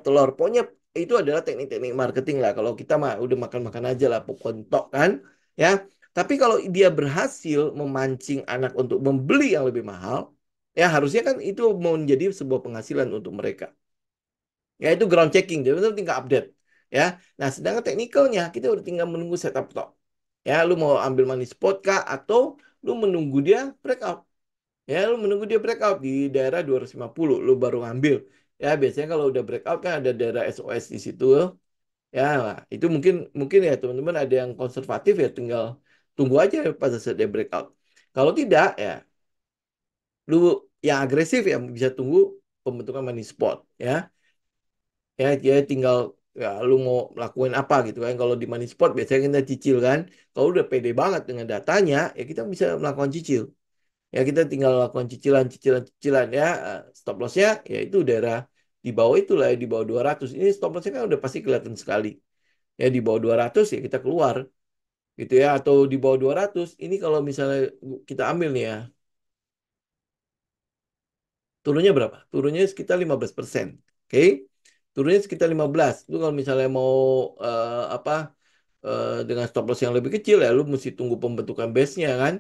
telur. Pokoknya itu adalah teknik-teknik marketing lah. Kalau kita mah udah makan-makan aja lah popcorn tok kan, ya. Tapi kalau dia berhasil memancing anak untuk membeli yang lebih mahal, ya harusnya kan itu mau menjadi sebuah penghasilan untuk mereka. Ya itu ground checking, jadi benar tinggal update. Ya, nah sedangkan teknikalnya kita udah tinggal menunggu setup tok. Ya, lu mau ambil money spot kah atau lu menunggu dia breakout? Ya, lu menunggu dia breakout di daerah 250, lu baru ngambil. Ya, biasanya kalau udah breakout kan ada daerah SOS di situ. Ya, nah, itu mungkin mungkin ya teman-teman ada yang konservatif ya tinggal tunggu aja pada saat dia breakout. Kalau tidak ya lu yang agresif ya bisa tunggu pembentukan money spot ya. Ya, dia tinggal ya lu mau lakuin apa gitu kan. Kalau di money spot biasanya kita cicil kan. Kalau udah pede banget dengan datanya, ya kita bisa melakukan cicil. Ya kita tinggal lakukan cicilan cicilan cicilan ya. Stop lossnya ya itu daerah di bawah itulah ya di bawah 200. Ini stop lossnya kan udah pasti kelihatan sekali. Ya di bawah 200 ya kita keluar gitu ya atau di bawah 200 ini kalau misalnya kita ambil nih ya. Turunnya berapa? Turunnya sekitar 15%. Oke. Turunnya sekitar 15. Lu kalau misalnya mau apa dengan stop loss yang lebih kecil ya lu mesti tunggu pembentukan base-nya kan.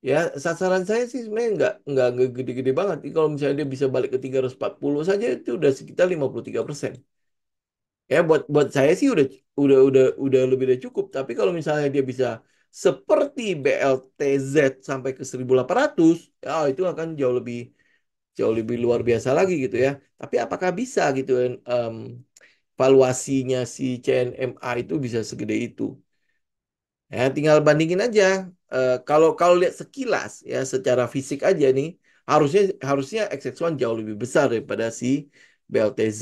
Ya, sasaran saya sih sebenarnya nggak gede-gede banget. Jadi kalau misalnya dia bisa balik ke 340 saja itu udah sekitar 53%. Ya, buat saya sih udah lebih dari cukup. Tapi kalau misalnya dia bisa seperti BLTZ sampai ke 1800, ya itu akan jauh lebih luar biasa lagi gitu ya. Tapi apakah bisa gitu kan, valuasinya si CNMA itu bisa segede itu? Ya, tinggal bandingin aja. Kalau kalau lihat sekilas ya secara fisik aja nih, harusnya harusnya XX1 jauh lebih besar daripada si BLTZ,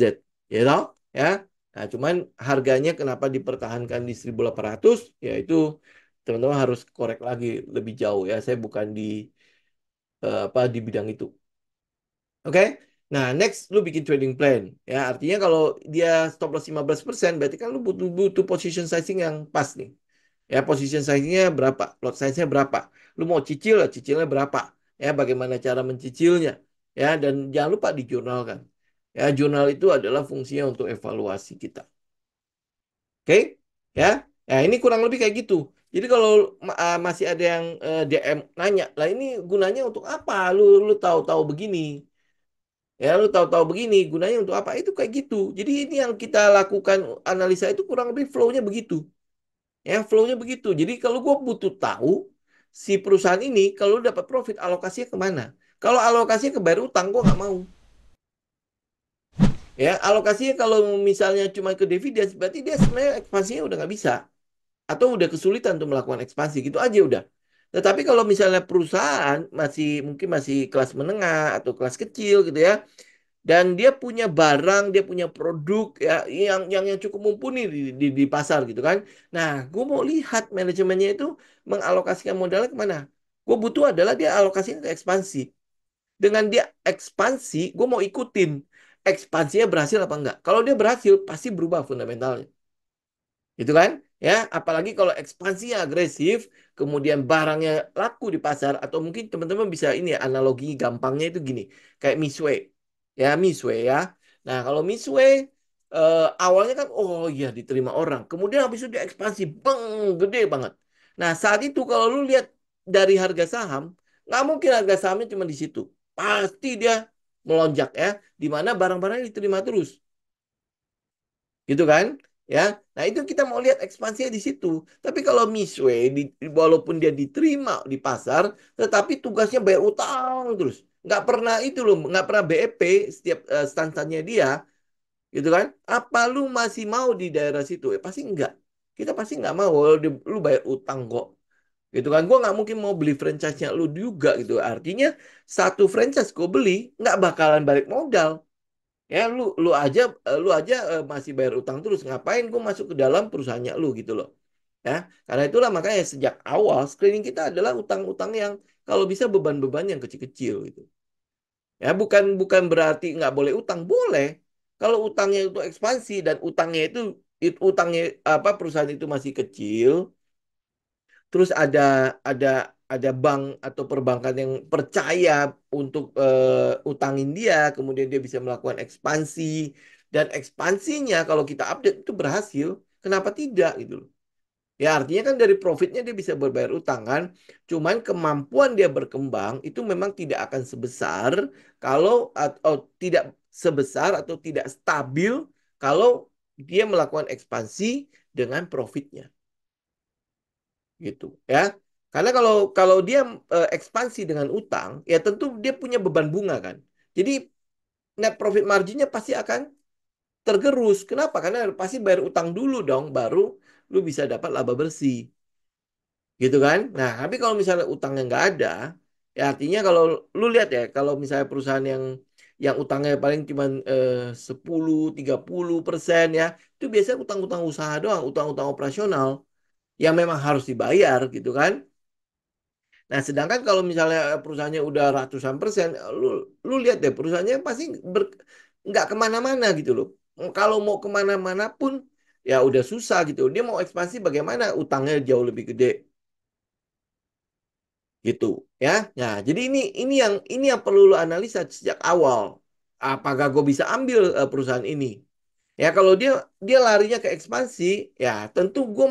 ya tau? Ya. Nah, cuman harganya kenapa dipertahankan di 1800? Ya itu teman-teman harus korek lagi lebih jauh ya. Saya bukan di apa di bidang itu. Oke. Nah, next lu bikin trading plan. Ya, artinya kalau dia stop loss 15%, berarti kan lu butuh butuh position sizing yang pas nih. Ya, position size-nya berapa? Lot size-nya berapa? Lu mau cicil, ya, cicilnya berapa? Ya, bagaimana cara mencicilnya? Ya, dan jangan lupa dijurnalkan. Ya, jurnal itu adalah fungsinya untuk evaluasi kita. Oke? Ya. Nah, ini kurang lebih kayak gitu. Jadi kalau masih ada yang DM nanya, lah ini gunanya untuk apa? Lu tahu-tahu begini. Ya, lu tahu-tahu begini, gunanya untuk apa? Itu kayak gitu. Jadi ini yang kita lakukan analisa itu kurang lebih flow-nya begitu. Ya, flow-nya begitu. Jadi kalau gue butuh tahu si perusahaan ini kalau dapat profit alokasinya kemana? Kalau alokasinya ke bayar utang, gue nggak mau. Ya, alokasinya kalau misalnya cuma ke dividen, berarti dia sebenarnya ekspansinya udah nggak bisa atau udah kesulitan untuk melakukan ekspansi gitu aja udah. Tetapi kalau misalnya perusahaan mungkin masih kelas menengah atau kelas kecil gitu ya, dan dia punya barang, dia punya produk ya yang cukup mumpuni di pasar gitu kan. Nah, gue mau lihat manajemennya itu mengalokasikan modalnya kemana. Gue butuh adalah dia alokasinya ke ekspansi. Dengan dia ekspansi, gue mau ikutin ekspansinya berhasil apa enggak. Kalau dia berhasil, pasti berubah fundamentalnya. Gitu kan? Ya, apalagi kalau ekspansinya agresif, kemudian barangnya laku di pasar, atau mungkin teman-teman bisa ini ya, analogi gampangnya itu gini, kayak Misway. Ya, Misway ya. Nah, kalau Misway awalnya kan oh iya diterima orang, kemudian habis itu dia ekspansi, beng, gede banget. Nah, saat itu kalau lu lihat dari harga saham, nggak mungkin harga sahamnya cuma di situ. Pasti dia melonjak ya, di mana barang-barangnya diterima terus gitu kan ya. Nah itu kita mau lihat ekspansinya di situ. Tapi kalau Misway walaupun dia diterima di pasar tetapi tugasnya bayar utang terus, nggak pernah itu loh, nggak pernah BEP setiap stansannya dia gitu kan. Apa lu masih mau di daerah situ? Pasti enggak. Kita pasti nggak mau. Lu bayar utang kok gitu kan. Gua nggak mungkin mau beli franchise-nya lu juga gitu. Artinya satu franchise gue beli nggak bakalan balik modal. Ya lu aja masih bayar utang terus. Ngapain gue masuk ke dalam perusahaannya lu gitu loh. Ya, karena itulah makanya sejak awal screening kita adalah utang-utang yang kalau bisa beban-beban yang kecil-kecil gitu. Ya, bukan bukan berarti nggak boleh utang, boleh. Kalau utangnya itu ekspansi dan utangnya apa perusahaan itu masih kecil, terus ada ada bank atau perbankan yang percaya untuk utangin dia, kemudian dia bisa melakukan ekspansi dan ekspansinya kalau kita update itu berhasil, kenapa tidak gitu loh. Ya artinya kan dari profitnya dia bisa berbayar utang kan. Cuman kemampuan dia berkembang itu memang tidak akan sebesar kalau atau tidak sebesar atau tidak stabil kalau dia melakukan ekspansi dengan profitnya gitu ya. Karena kalau kalau dia ekspansi dengan utang, ya tentu dia punya beban bunga kan. Jadi net profit marginnya pasti akan tergerus. Kenapa? Karena pasti bayar utang dulu dong, baru lu bisa dapat laba bersih. Gitu kan? Nah, tapi kalau misalnya utangnya nggak ada, ya artinya kalau lu lihat ya, kalau misalnya perusahaan yang utangnya paling cuma 10-30% ya, itu biasanya utang-utang usaha doang, utang-utang operasional yang memang harus dibayar gitu kan. Nah, sedangkan kalau misalnya perusahaannya udah ratusan persen, lu lihat deh perusahaannya pasti nggak kemana-mana gitu loh. Kalau mau kemana-mana pun ya udah susah gitu. Dia mau ekspansi bagaimana? Utangnya jauh lebih gede. gitu ya. Nah, jadi ini yang perlu lo analisa sejak awal. Apakah gue bisa ambil perusahaan ini? Ya kalau dia larinya ke ekspansi, ya tentu gue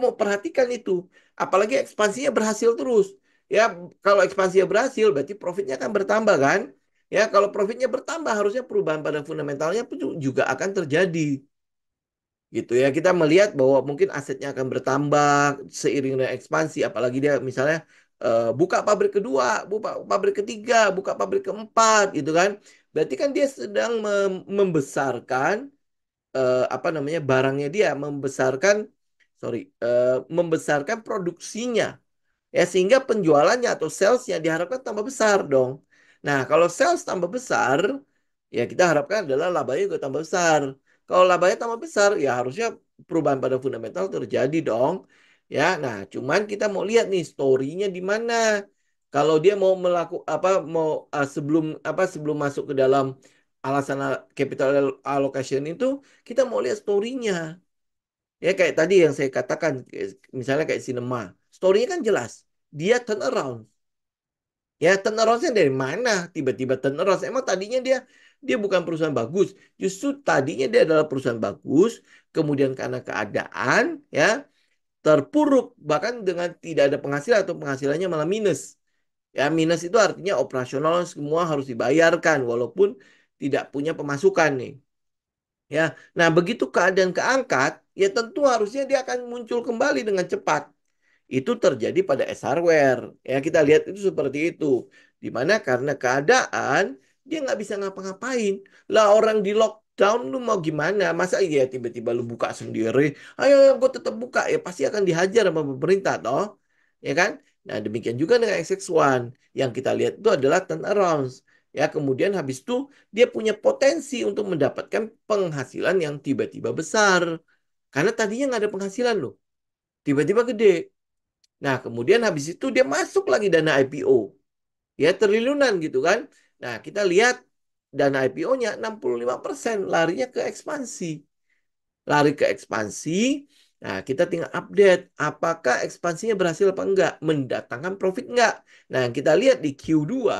mau perhatikan itu. Apalagi ekspansinya berhasil terus. Ya kalau ekspansinya berhasil, berarti profitnya akan bertambah kan? Ya kalau profitnya bertambah, harusnya perubahan pada fundamentalnya pun juga akan terjadi gitu ya. Kita melihat bahwa mungkin asetnya akan bertambah seiring dengan ekspansi, apalagi dia misalnya buka pabrik kedua, buka pabrik ketiga, buka pabrik keempat gitu kan. Berarti kan dia sedang membesarkan apa namanya barangnya, dia membesarkan, sorry, membesarkan produksinya. Ya, sehingga penjualannya atau salesnya diharapkan tambah besar dong. Nah, kalau sales tambah besar, ya kita harapkan adalah labanya juga tambah besar. Kalau labanya tambah besar, ya harusnya perubahan pada fundamental terjadi dong. Ya, nah cuman kita mau lihat nih story-nya di mana. Kalau dia mau melakukan apa, mau sebelum masuk ke dalam alasan capital allocation itu, kita mau lihat story-nya. Ya kayak tadi yang saya katakan, misalnya kayak sinema. Story-nya kan jelas. Dia turn around. Ya turn around-nya dari mana? Tiba-tiba turn around. Emang tadinya dia dia bukan perusahaan bagus. Justru tadinya dia adalah perusahaan bagus. Kemudian karena keadaan ya terpuruk, bahkan dengan tidak ada penghasilan atau penghasilannya malah minus. Ya minus itu artinya operasional semua harus dibayarkan walaupun tidak punya pemasukan nih. Ya, nah begitu keadaan keangkat, ya tentu harusnya dia akan muncul kembali dengan cepat. Itu terjadi pada S hardware. Ya, kita lihat itu seperti itu. Di mana karena keadaan dia nggak bisa ngapa-ngapain. Lah orang di lockdown lu mau gimana? Masa iya tiba-tiba lu buka sendiri? Ayo, gue tetap buka. Ya pasti akan dihajar sama pemerintah toh. Ya kan? Nah, demikian juga dengan XX1. Yang kita lihat itu adalah turnaround. Ya, kemudian habis itu dia punya potensi untuk mendapatkan penghasilan yang tiba-tiba besar. Karena tadinya nggak ada penghasilan loh. Tiba-tiba gede. Nah, kemudian habis itu dia masuk lagi dana IPO. Ya, triliunan gitu kan. Nah, kita lihat dana IPO-nya 65% larinya ke ekspansi. Lari ke ekspansi. Nah, kita tinggal update apakah ekspansinya berhasil apa enggak, mendatangkan profit enggak. Nah, yang kita lihat di Q2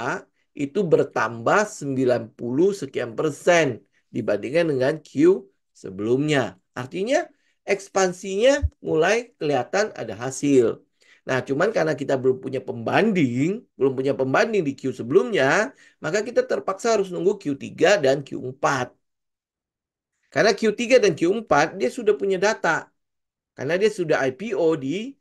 itu bertambah 90 sekian persen dibandingkan dengan Q sebelumnya. Artinya ekspansinya mulai kelihatan ada hasil. Nah, cuman karena kita belum punya pembanding di Q sebelumnya, maka kita terpaksa harus nunggu Q3 dan Q4. Karena Q3 dan Q4 dia sudah punya data. Karena dia sudah IPO di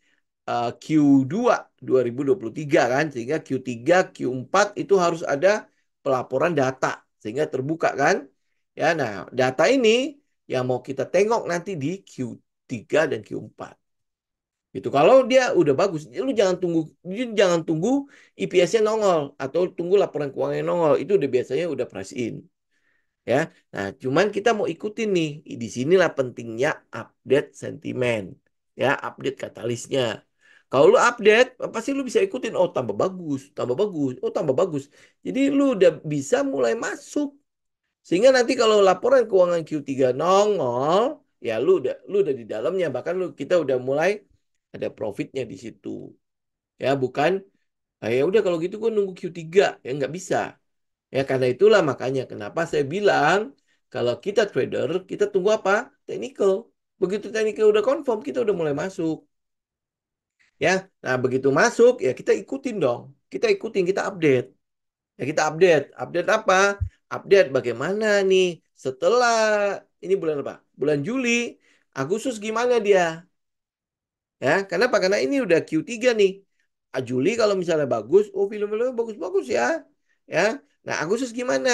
Q2 2023 kan. Sehingga Q3, Q4 itu harus ada pelaporan data. Sehingga terbuka kan. Ya, nah data ini yang mau kita tengok nanti di Q3 dan Q4. Itu kalau dia udah bagus, lu jangan tunggu EPS-nya nongol atau tunggu laporan keuangannya nongol. Itu udah biasanya udah price in. Ya. Nah, cuman kita mau ikutin nih. Di sinilah pentingnya update sentimen. Ya, update katalisnya. Kalau lu update, pasti lu bisa ikutin. Oh, tambah bagus, tambah bagus, oh, tambah bagus. Jadi lu udah bisa mulai masuk. Sehingga nanti kalau laporan keuangan Q3 nongol, ya lu udah di dalamnya. Bahkan kita udah mulai ada profitnya di situ. Ya, bukan, ya udah kalau gitu gue nunggu Q3. Ya, nggak bisa. Ya karena itulah makanya kenapa saya bilang kalau kita trader, kita tunggu apa? Technical. Begitu technical udah confirm, kita udah mulai masuk. Ya, nah begitu masuk ya kita ikutin dong. Kita ikutin, kita update. Ya kita update. Update apa? Update bagaimana nih setelah ini bulan apa? Bulan Juli, Agustus gimana dia? Ya, kenapa? Karena ini udah Q3 nih. Juli kalau misalnya bagus, oh film-filmnya bagus-bagus ya. Ya. Nah, Agustus gimana?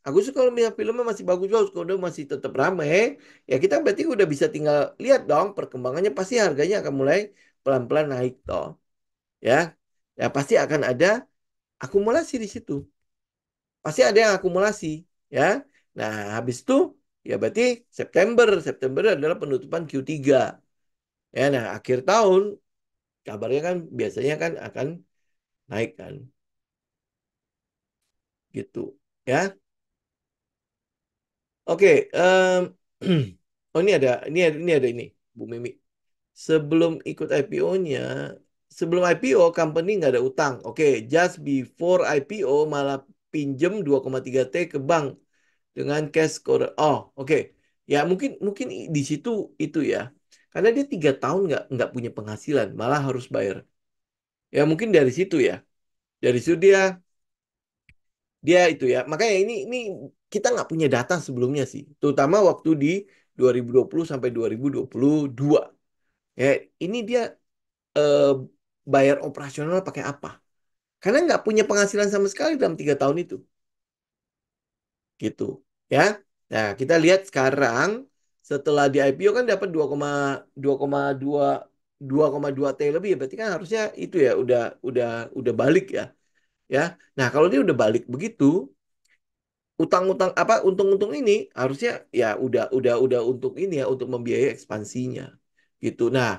Agustus kalau misalnya filmnya masih bagus-bagus, kalau masih tetap ramai, ya kita berarti udah bisa tinggal lihat dong perkembangannya, pasti harganya akan mulai pelan-pelan naik toh. Ya. Ya pasti akan ada akumulasi di situ. Pasti ada yang akumulasi, ya. Nah, habis itu ya berarti September adalah penutupan Q3. Ya, nah akhir tahun kabarnya kan biasanya kan akan naik kan gitu ya. Oke, oh ini ada ini Bu Mimi, sebelum ikut IPO-nya sebelum IPO company nggak ada utang. Oke, just before IPO malah pinjem 2,3 T ke bank dengan cash core. Oh, oke. Ya mungkin mungkin di situ itu ya. Karena dia 3 tahun nggak punya penghasilan, malah harus bayar. Ya mungkin dari situ ya. Dari situ dia dia itu ya. Makanya ini kita nggak punya data sebelumnya sih. Terutama waktu di 2020 sampai 2022. Ya, ini dia eh, bayar operasional pakai apa? Karena nggak punya penghasilan sama sekali dalam 3 tahun itu, gitu. Ya, nah kita lihat sekarang setelah di IPO kan dapat 2,2 2,2 T lebih, ya berarti kan harusnya itu ya udah balik ya, ya. Nah kalau dia udah balik begitu, utang-utang apa untung-untung ini harusnya ya udah untuk ini ya untuk membiayai ekspansinya, gitu. Nah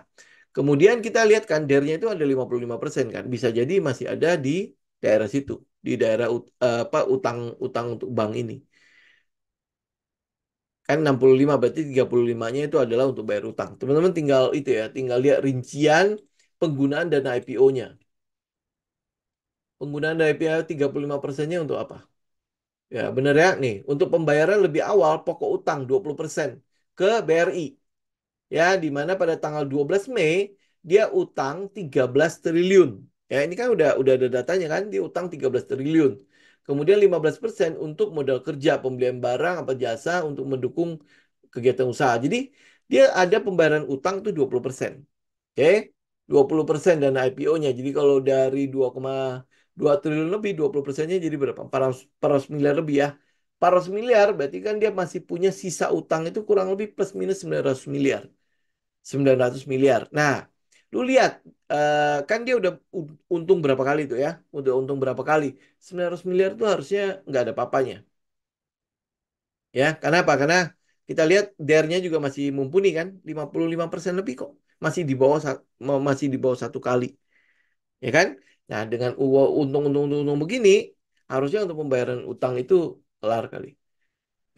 kemudian kita lihat kan DER-nya itu ada 55% kan. Bisa jadi masih ada di daerah situ, di daerah apa utang untuk bank ini. Kan 65 berarti 35-nya itu adalah untuk bayar utang. Teman-teman tinggal itu ya, tinggal lihat rincian penggunaan dana IPO-nya. Penggunaan dana IPO 35%-nya untuk apa? Ya, benar ya. Nih, untuk pembayaran lebih awal pokok utang 20% ke BRI. Ya, di mana pada tanggal 12 Mei dia utang 13 triliun. Ya, ini kan udah ada datanya kan, dia utang 13 triliun. Kemudian 15% untuk modal kerja, pembelian barang apa jasa untuk mendukung kegiatan usaha. Jadi, dia ada pembayaran utang tuh 20%. Oke, 20% dana IPO-nya. Jadi kalau dari 2,2 triliun lebih, 20%-nya jadi berapa? 400 miliar lebih ya. 400 miliar berarti kan dia masih punya sisa utang itu kurang lebih plus minus 900 miliar. 900 miliar. Nah, lu lihat kan dia udah untung berapa kali tuh ya? Udah untung berapa kali? 900 miliar tuh harusnya nggak ada papanya. Ya, karena apa? Karena kita lihat DER-nya juga masih mumpuni kan, 55% lebih kok. Masih di bawah masih di bawah 1 kali, ya kan? Nah, dengan untung begini, harusnya untuk pembayaran utang itu kelar kali.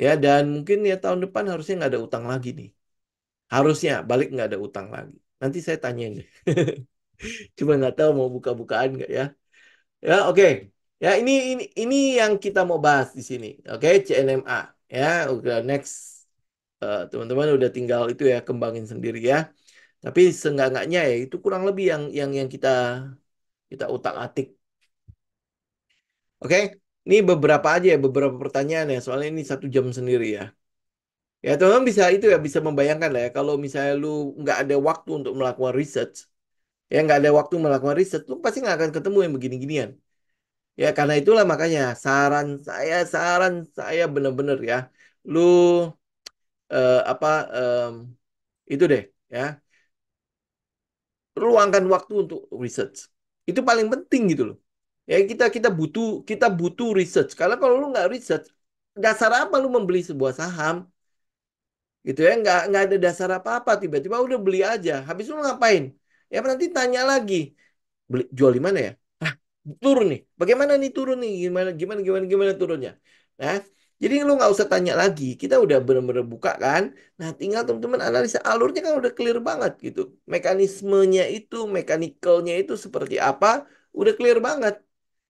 Ya, dan mungkin ya tahun depan harusnya nggak ada utang lagi nih. Harusnya balik nggak ada utang lagi. Nanti saya tanyain deh. Cuma nggak tahu mau buka-bukaan nggak ya. Ya, oke. Ya, ini yang kita mau bahas di sini. Oke, CNMA. Ya, udah next. Teman-teman udah tinggal itu ya kembangin sendiri ya. Tapi seenggak-enggaknya ya itu kurang lebih yang kita kita utak-atik. Oke, ini beberapa aja ya beberapa pertanyaan ya. Soalnya ini 1 jam sendiri ya. Ya teman-teman bisa itu ya bisa membayangkan lah ya kalau misalnya lu nggak ada waktu untuk melakukan research, ya nggak ada waktu melakukan riset, lu pasti nggak akan ketemu yang begini-ginian. Ya karena itulah makanya saran saya benar-benar ya, lu apa itu deh ya, luangkan waktu untuk research. Itu paling penting gitu loh. Ya kita butuh research. Karena kalau lu nggak research, dasar apa lu membeli sebuah saham? Gitu ya, nggak ada dasar apa-apa. Tiba-tiba udah beli aja. Habis itu ngapain? Ya nanti tanya lagi, jual di mana ya? Ah, turun nih. Bagaimana nih turun nih? Gimana gimana gimana gimana turunnya? Nah, jadi lu nggak usah tanya lagi. Kita udah benar-benar buka kan. Nah, tinggal teman-teman analisa alurnya kan udah clear banget gitu. Mekanismenya itu, mekanikalnya itu seperti apa? Udah clear banget.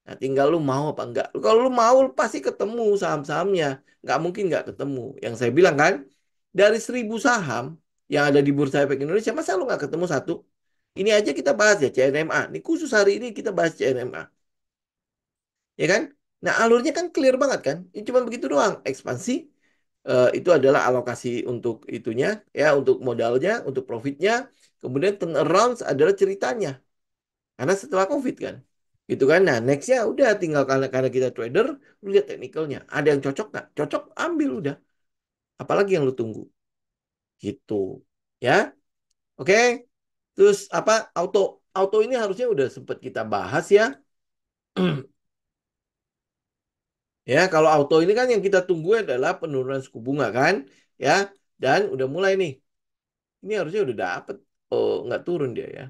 Nah, tinggal lu mau apa enggak. Kalau lu mau, lu pasti ketemu saham-sahamnya. Nggak mungkin nggak ketemu. Yang saya bilang kan, dari 1.000 saham yang ada di Bursa Efek Indonesia, masa lu nggak ketemu satu? Ini aja kita bahas ya CNMA. Ini khusus hari ini kita bahas CNMA. Ya kan? Nah, alurnya kan clear banget kan? Ini cuma begitu doang. Ekspansi itu adalah alokasi untuk itunya, ya, untuk modalnya, untuk profitnya. Kemudian turnaround adalah ceritanya. Karena setelah COVID kan. Gitu kan. Nah, nextnya udah tinggal karena kita trader, lu lihat teknikalnya. Ada yang cocok nggak? Cocok, ambil udah. Apalagi yang lu tunggu. Gitu. Ya. Oke. Terus apa? Auto. Auto ini harusnya udah sempat kita bahas ya. Ya, kalau auto ini kan yang kita tunggu adalah penurunan suku bunga kan, ya, dan udah mulai nih. Ini harusnya udah dapet. Oh, nggak turun dia ya.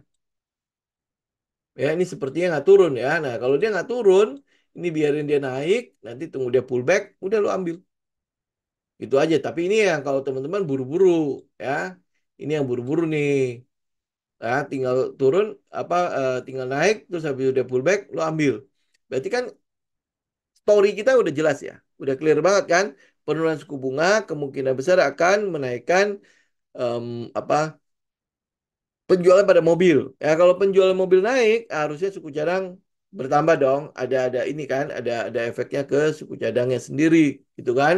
Ya, ini sepertinya nggak turun ya. Nah, kalau dia nggak turun, ini biarin dia naik, nanti tunggu dia pullback, udah lo ambil. Itu aja. Tapi ini yang kalau teman-teman buru-buru, ya, ini yang buru-buru nih. ya, tinggal turun tinggal naik terus habis udah pullback lo ambil. Berarti kan story kita udah jelas ya, udah clear banget kan? Penurunan suku bunga kemungkinan besar akan menaikkan em, apa penjualan pada mobil. Ya kalau penjualan mobil naik, harusnya suku cadang bertambah dong. Ada ini kan, ada efeknya ke suku cadangnya sendiri, gitu kan?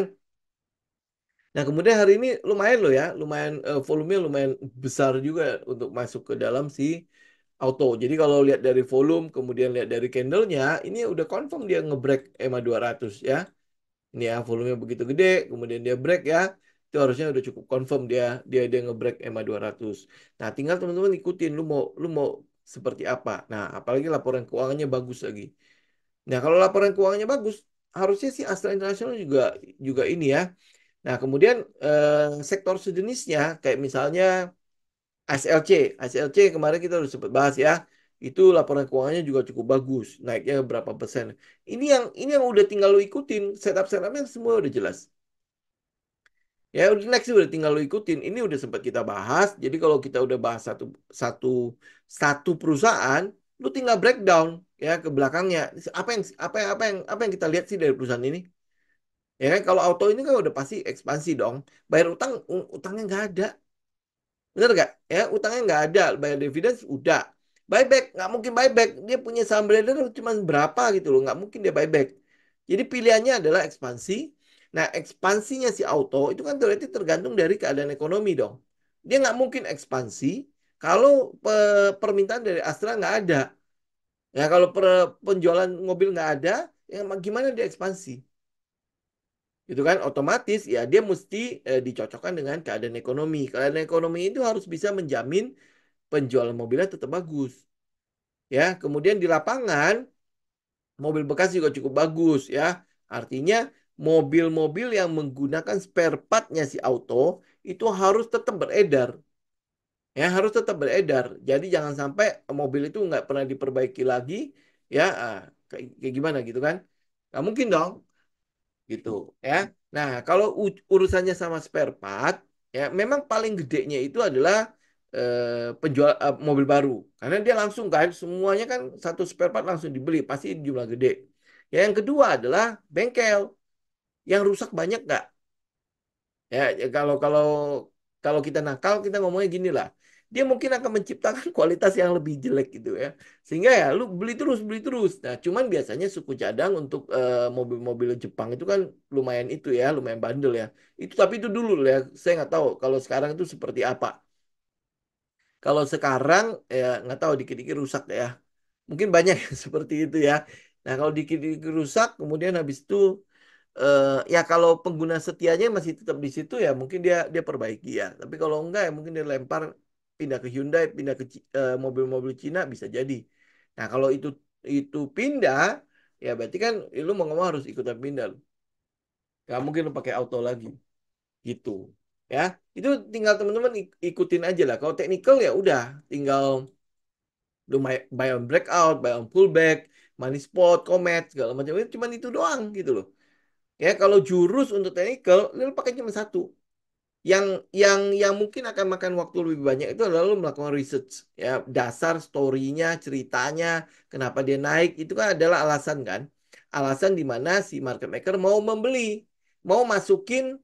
Nah, kemudian hari ini lumayan loh ya, lumayan volumenya lumayan besar juga untuk masuk ke dalam si auto. Jadi kalau lihat dari volume, kemudian lihat dari candlenya, ini udah confirm dia nge-break EMA 200 ya. Ini ya volumenya begitu gede, kemudian dia break ya. Itu harusnya udah cukup confirm dia nge-break EMA 200. Nah, tinggal teman-teman ikutin lu mau seperti apa. Nah, apalagi laporan keuangannya bagus lagi. Nah, kalau laporan keuangannya bagus, harusnya sih Astra International juga juga ini ya. Nah, kemudian sektor sejenisnya kayak misalnya ASLC. ASLC kemarin kita udah sempat bahas ya. Itu laporan keuangannya juga cukup bagus, naiknya berapa persen. Ini yang udah tinggal lo ikutin, setup-setupnya semua udah jelas. Ya udah next udah tinggal lo ikutin. Ini udah sempat kita bahas. Jadi kalau kita udah bahas satu satu satu perusahaan, lu tinggal breakdown ya ke belakangnya. Apa yang kita lihat sih dari perusahaan ini? Ya kan kalau auto ini kan udah pasti ekspansi dong. Bayar utangnya nggak ada. Bener nggak? Ya, utangnya nggak ada, bayar dividen udah. Buyback, nggak mungkin buyback. Dia punya saham beredar cuma berapa gitu loh, nggak mungkin dia buyback. Jadi pilihannya adalah ekspansi. Nah, ekspansinya si auto itu kan berarti tergantung dari keadaan ekonomi dong. Dia nggak mungkin ekspansi kalau permintaan dari Astra nggak ada. Ya, kalau penjualan mobil nggak ada, ya gimana dia ekspansi? Gitu kan otomatis ya dia mesti dicocokkan dengan keadaan ekonomi. Keadaan ekonomi itu harus bisa menjamin penjualan mobilnya tetap bagus. Ya, kemudian di lapangan mobil bekas juga cukup bagus ya. Artinya mobil-mobil yang menggunakan spare partnya si auto itu harus tetap beredar. Ya, harus tetap beredar. Jadi jangan sampai mobil itu nggak pernah diperbaiki lagi ya. Kayak gimana gitu kan? Nggak mungkin dong gitu ya. Nah, kalau urusannya sama spare part, ya memang paling gedenya itu adalah penjual mobil baru. Karena dia langsung kan, semuanya kan satu spare part langsung dibeli, pasti jumlah gede. Ya, yang kedua adalah bengkel. Yang rusak banyak nggak? Ya, kalau kita nakal, kita ngomongnya gini lah. Dia mungkin akan menciptakan kualitas yang lebih jelek gitu ya. Sehingga ya lu beli terus, beli terus. Nah, cuman biasanya suku cadang untuk mobil-mobil Jepang itu kan lumayan itu ya, lumayan bandel ya. Itu tapi itu dulu ya. Saya nggak tahu kalau sekarang itu seperti apa. Kalau sekarang ya nggak tahu dikit-dikit rusak ya. Mungkin banyak yang seperti itu ya. Nah, kalau dikit-dikit rusak, kemudian habis itu ya kalau pengguna setianya masih tetap di situ ya mungkin dia dia perbaiki ya. Tapi kalau enggak ya mungkin dia lempar pindah ke Hyundai, pindah ke mobil-mobil Cina bisa jadi. Nah, kalau itu pindah ya berarti kan lu mau ngomong harus ikutan pindah lu. Gak mungkin lu pakai auto lagi gitu. Ya, itu tinggal teman-teman ikutin aja lah. Kalau technical ya udah tinggal lu buy on breakout, buy on pullback, money spot, comet segala macam itu cuman itu doang gitu loh. Ya, kalau jurus untuk technical, lu pakai cuma satu. Yang mungkin akan makan waktu lebih banyak itu adalah lu melakukan research. Ya, dasar story-nya, ceritanya, kenapa dia naik, itu kan adalah alasan kan. Alasan di mana si market maker mau membeli, mau masukin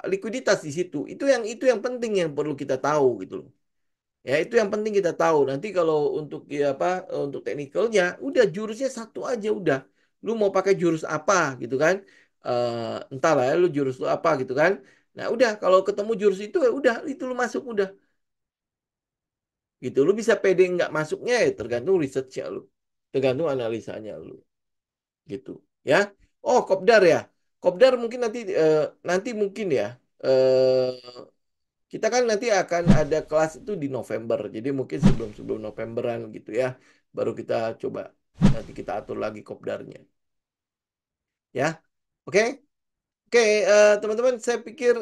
likuiditas di situ. Itu yang penting yang perlu kita tahu gitu loh. Ya, itu yang penting kita tahu. Nanti kalau untuk ya apa untuk teknikalnya, udah jurusnya satu aja udah. Lu mau pakai jurus apa gitu kan? Entahlah ya, lu jurus lu apa gitu kan? Nah, udah kalau ketemu jurus itu ya udah itu lu masuk udah. Gitu. Lu bisa pede nggak masuknya ya tergantung researchnya lu. Tergantung analisanya lu. Gitu. Ya. Oh, Kopdar ya. Kopdar mungkin nanti mungkin ya. Eh kita kan nanti akan ada kelas itu di November. Jadi mungkin sebelum Novemberan gitu ya. Baru kita coba. Nanti kita atur lagi kopdarnya. Ya. Oke. Oke, teman-teman, saya pikir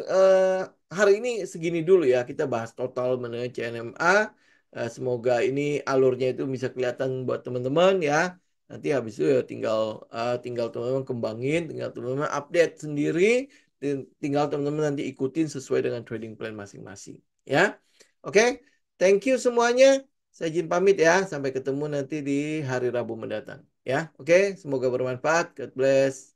hari ini segini dulu ya. Kita bahas total mengenai CNMA. Semoga ini alurnya itu bisa kelihatan buat teman-teman ya. Nanti habis itu ya tinggal teman-teman kembangin, tinggal teman-teman update sendiri, tinggal teman-teman nanti ikutin sesuai dengan trading plan masing-masing. Ya, oke. Thank you semuanya. Saya izin pamit ya. Sampai ketemu nanti di hari Rabu mendatang. Ya, oke. Semoga bermanfaat. God bless.